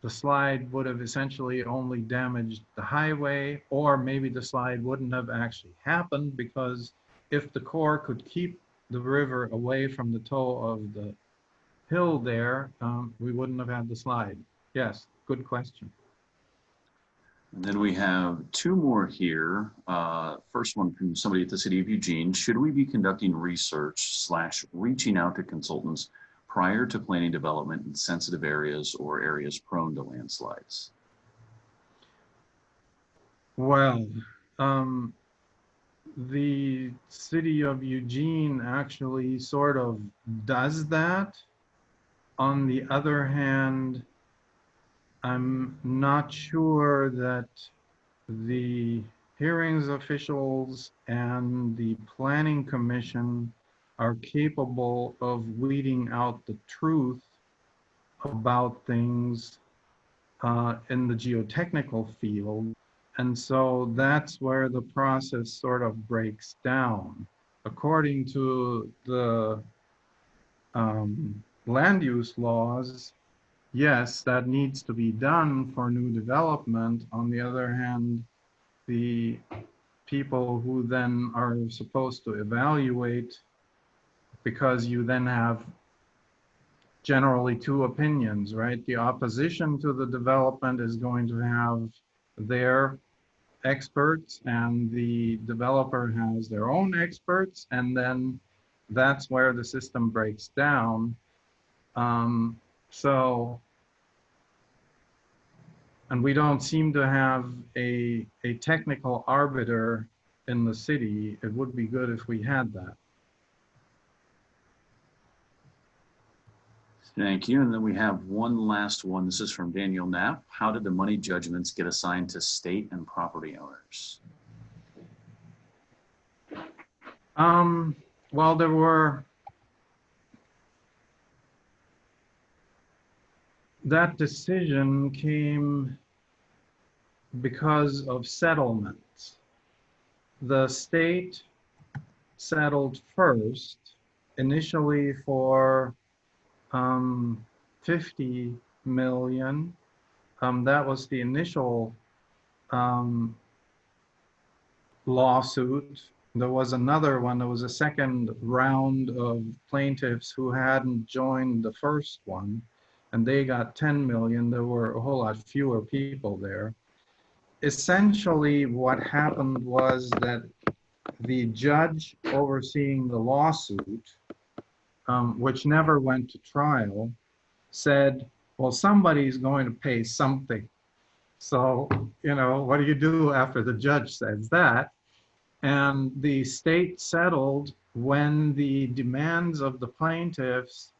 the slide would have essentially only damaged the highway, or maybe the slide wouldn't have actually happened, because if the Corps could keep the river away from the toe of the hill there, we wouldn't have had the slide. Yes, good question. And then we have two more here. First one from somebody at the City of Eugene. Should we be conducting research / reaching out to consultants prior to planning development in sensitive areas or areas prone to landslides? Well, the City of Eugene actually sort of does that. On the other hand, I'm not sure that the hearings officials and the Planning Commission are capable of weeding out the truth about things in the geotechnical field. And so that's where the process sort of breaks down. According to the land use laws, yes, that needs to be done for new development. On the other hand, the people who then are supposed to evaluate, because you then have generally two opinions, right? The opposition to the development is going to have their experts, and the developer has their own experts, and then that's where the system breaks down. And we don't seem to have a technical arbiter in the city. It would be good if we had that. Thank you. And then we have one last one. This is from Daniel Knapp. How did the money judgments get assigned to state and property owners? Well, there were, that decision came because of settlements. The state settled first, initially for 50 million. That was the initial lawsuit. There was another one, there was a second round of plaintiffs who hadn't joined the first one, and they got 10 million. There were a whole lot fewer people there. Essentially, what happened was that the judge overseeing the lawsuit, which never went to trial, said, well, somebody's going to pay something. So, you know, what do you do after the judge says that? And the state settled when the demands of the plaintiffs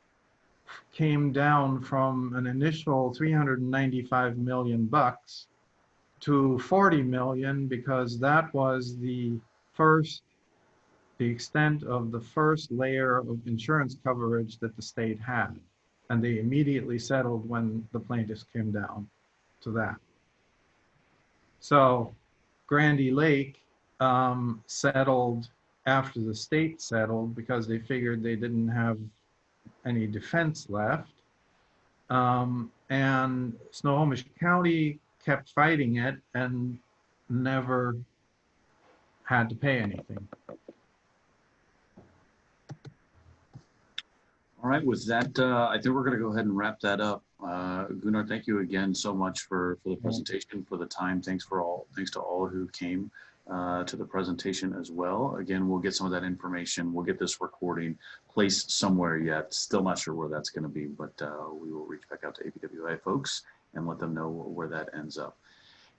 came down from an initial 395 million bucks to 40 million, because that was the extent of the first layer of insurance coverage that the state had. And they immediately settled when the plaintiffs came down to that. So Grandy Lake settled after the state settled because they figured they didn't have any defense left. And Snohomish County kept fighting it and never had to pay anything. All right, with that, I think we're going to go ahead and wrap that up. Gunnar, thank you again so much for the presentation, for the time. Thanks to all who came to the presentation as well. Again, we'll get some of that information. We'll get this recording placed somewhere yet. Still not sure where that's going to be, but we will reach back out to APWA folks and let them know where that ends up.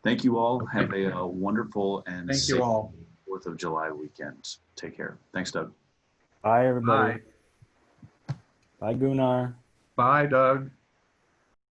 Thank you all. Have a wonderful and Thank you all. 4th of July weekend. Take care. Thanks, Doug. Bye, everybody. Bye. Bye, Gunnar. Bye, Doug.